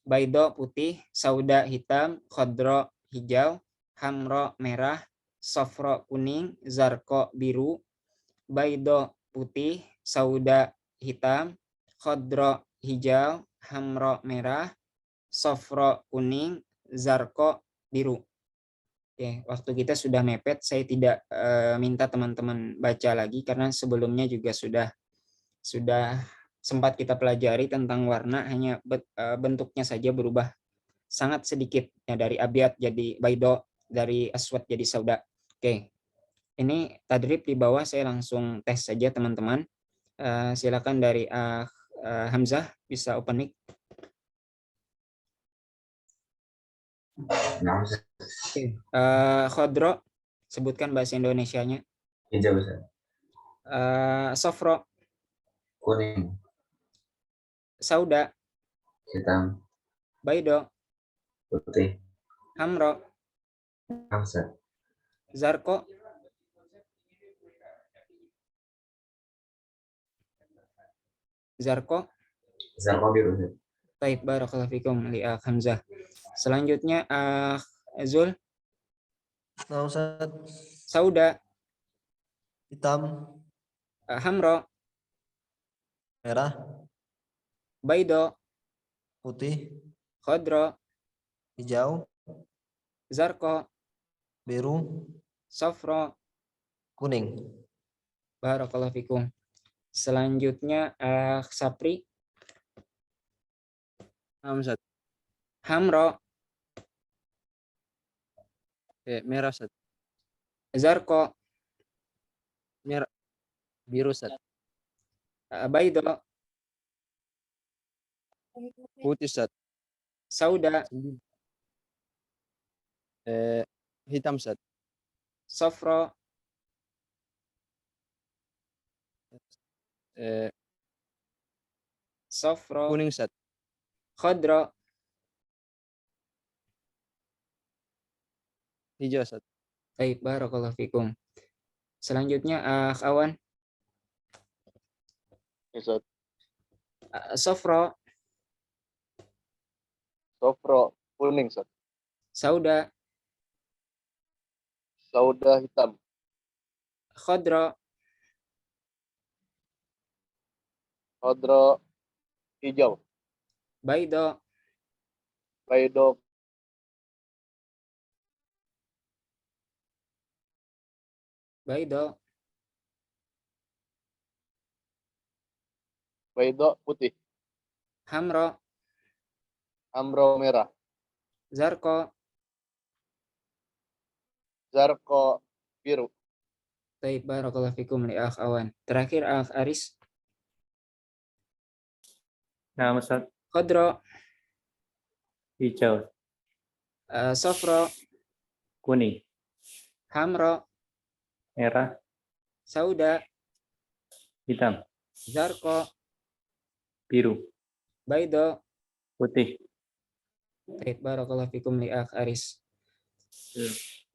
Baido putih, sauda hitam, khodro hijau, hamro merah, sofro kuning, zarko biru. Baido putih, sauda hitam, khodro hijau, hamro merah, sofro kuning, zarko biru. Oke, waktu kita sudah mepet, saya tidak minta teman-teman baca lagi karena sebelumnya juga sudah sempat kita pelajari tentang warna, hanya bentuknya saja berubah sangat sedikit ya, dari abyad jadi baido, dari aswad jadi sauda. Oke. Ini tadrib di bawah, saya langsung tes saja teman-teman. Silakan dari Hamzah bisa open mic. Nah, Oke. Khodro, sebutkan bahasa Indonesianya. hijau Ustaz. Sofro, Kuning, sauda, hitam, baido, putih, hamro, Ustaz. zarko, zarko. Zarko biru Ustaz. Baik, barakallahu fikum li Hamzah. Selanjutnya Zul, Nah, Ustaz. sauda, Hitam, hamro, merah, baido, putih, khodro, hijau, zarko, biru, sofro. kuning. Barakallahu fikum. Selanjutnya Sapri, Ustaz. hamro, Merah Ustaz. zarko, Merah. Biru Ustaz. baido, Putih Ustaz. sauda, Hitam Ustaz. sofro, sofro, Kuning Ustaz. khodro, Hijau Ustaz. baik, barakallahu fikum. Selanjutnya Awan, Ustaz. sofro, Sofro kuning, Ustaz. sauda, Sauda hitam. khodro, Khodro hijau. baido, Baido baido, Baido putih. hamro, Amro merah. zarko. Zarko biru. Baik, barakallahu fikum li Awan. Terakhir Aris, Nah, Ustaz. khodro, Hijau, sofro, kuning, hamro, merah, sauda, hitam, zarko, biru, baido. putih. Baik, barakallahu fikum li Aris.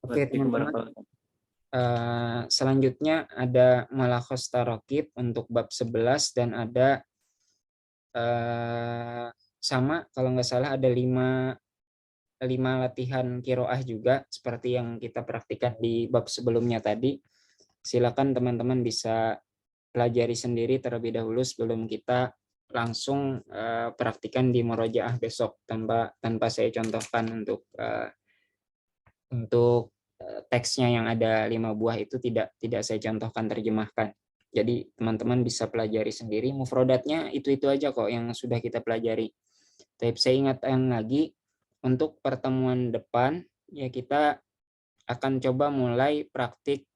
Oke, Waalaikumsalam teman-teman. warahmatullahi. Selanjutnya ada malakhos tarokib untuk bab 11 dan ada sama kalau nggak salah ada 5 latihan kiroah juga seperti yang kita praktikkan di bab sebelumnya tadi. Silakan teman-teman bisa pelajari sendiri terlebih dahulu sebelum kita langsung praktikan di murojaah besok tanpa saya contohkan untuk teksnya yang ada 5 buah itu tidak saya contohkan terjemahkan. Jadi teman-teman bisa pelajari sendiri. Mufrodatnya itu aja kok yang sudah kita pelajari. Tapi saya ingatkan lagi untuk pertemuan depan ya kita akan coba mulai praktik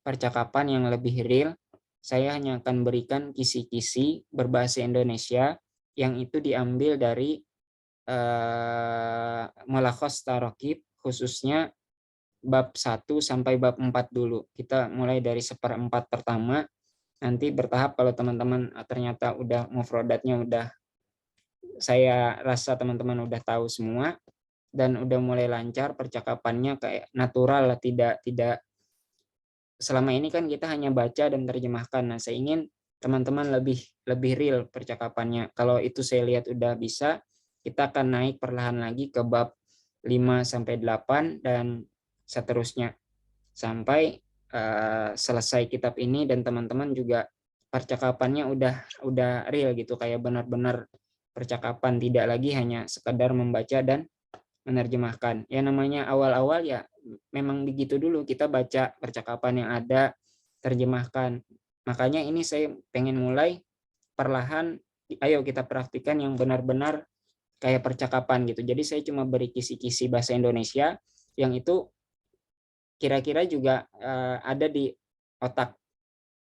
percakapan yang lebih real. Saya hanya akan berikan kisi-kisi berbahasa Indonesia yang itu diambil dari Malakhos Tarokib, khususnya bab 1 sampai bab 4 dulu. Kita mulai dari 1/4 pertama, nanti bertahap kalau teman-teman ternyata udah mufrodatnya udah saya rasa teman-teman udah tahu semua, dan udah mulai lancar percakapannya, kayak natural lah, tidak selama ini kan kita hanya baca dan terjemahkan. Nah, saya ingin teman-teman lebih real percakapannya. Kalau itu saya lihat udah bisa, kita akan naik perlahan lagi ke bab 5 sampai 8 dan seterusnya sampai selesai kitab ini, dan teman-teman juga percakapannya udah real gitu, kayak benar-benar percakapan, tidak lagi hanya sekedar membaca dan menerjemahkan. Ya namanya awal-awal ya memang begitu dulu, kita baca percakapan yang ada, terjemahkan. Makanya ini saya pengen mulai perlahan, ayo kita praktikan yang benar-benar kayak percakapan gitu. Jadi saya cuma beri kisi-kisi bahasa Indonesia yang itu kira-kira juga ada di otak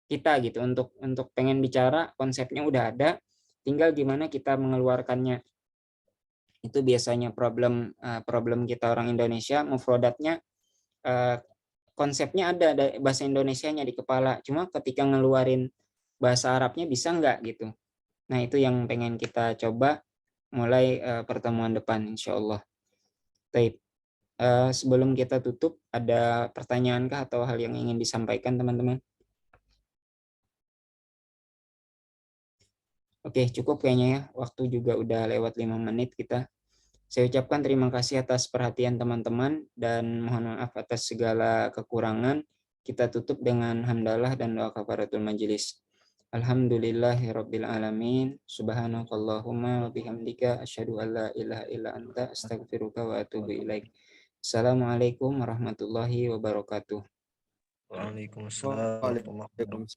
kita gitu, untuk pengen bicara, konsepnya udah ada, tinggal gimana kita mengeluarkannya. Itu biasanya problem kita orang Indonesia, mufrodatnya konsepnya ada bahasa Indonesianya di kepala, cuma ketika ngeluarin bahasa Arabnya bisa nggak gitu. Nah, itu yang pengen kita coba mulai pertemuan depan insyaallah. Baik. Sebelum kita tutup, ada pertanyaankah atau hal yang ingin disampaikan teman-teman? Oke, cukup kayaknya ya. Waktu juga udah lewat 5 menit kita. Saya ucapkan terima kasih atas perhatian teman-teman dan mohon maaf atas segala kekurangan. Kita tutup dengan hamdalah dan doa kafaratul majelis. Alhamdulillahirabbil alamin. Subhanakallahumma wa bihamdika asyhadu an la ilaha illa anta astaghfiruka wa atubu ilaik. Assalamualaikum warahmatullahi wabarakatuh. Waalaikumsalam warahmatullahi wabarakatuh.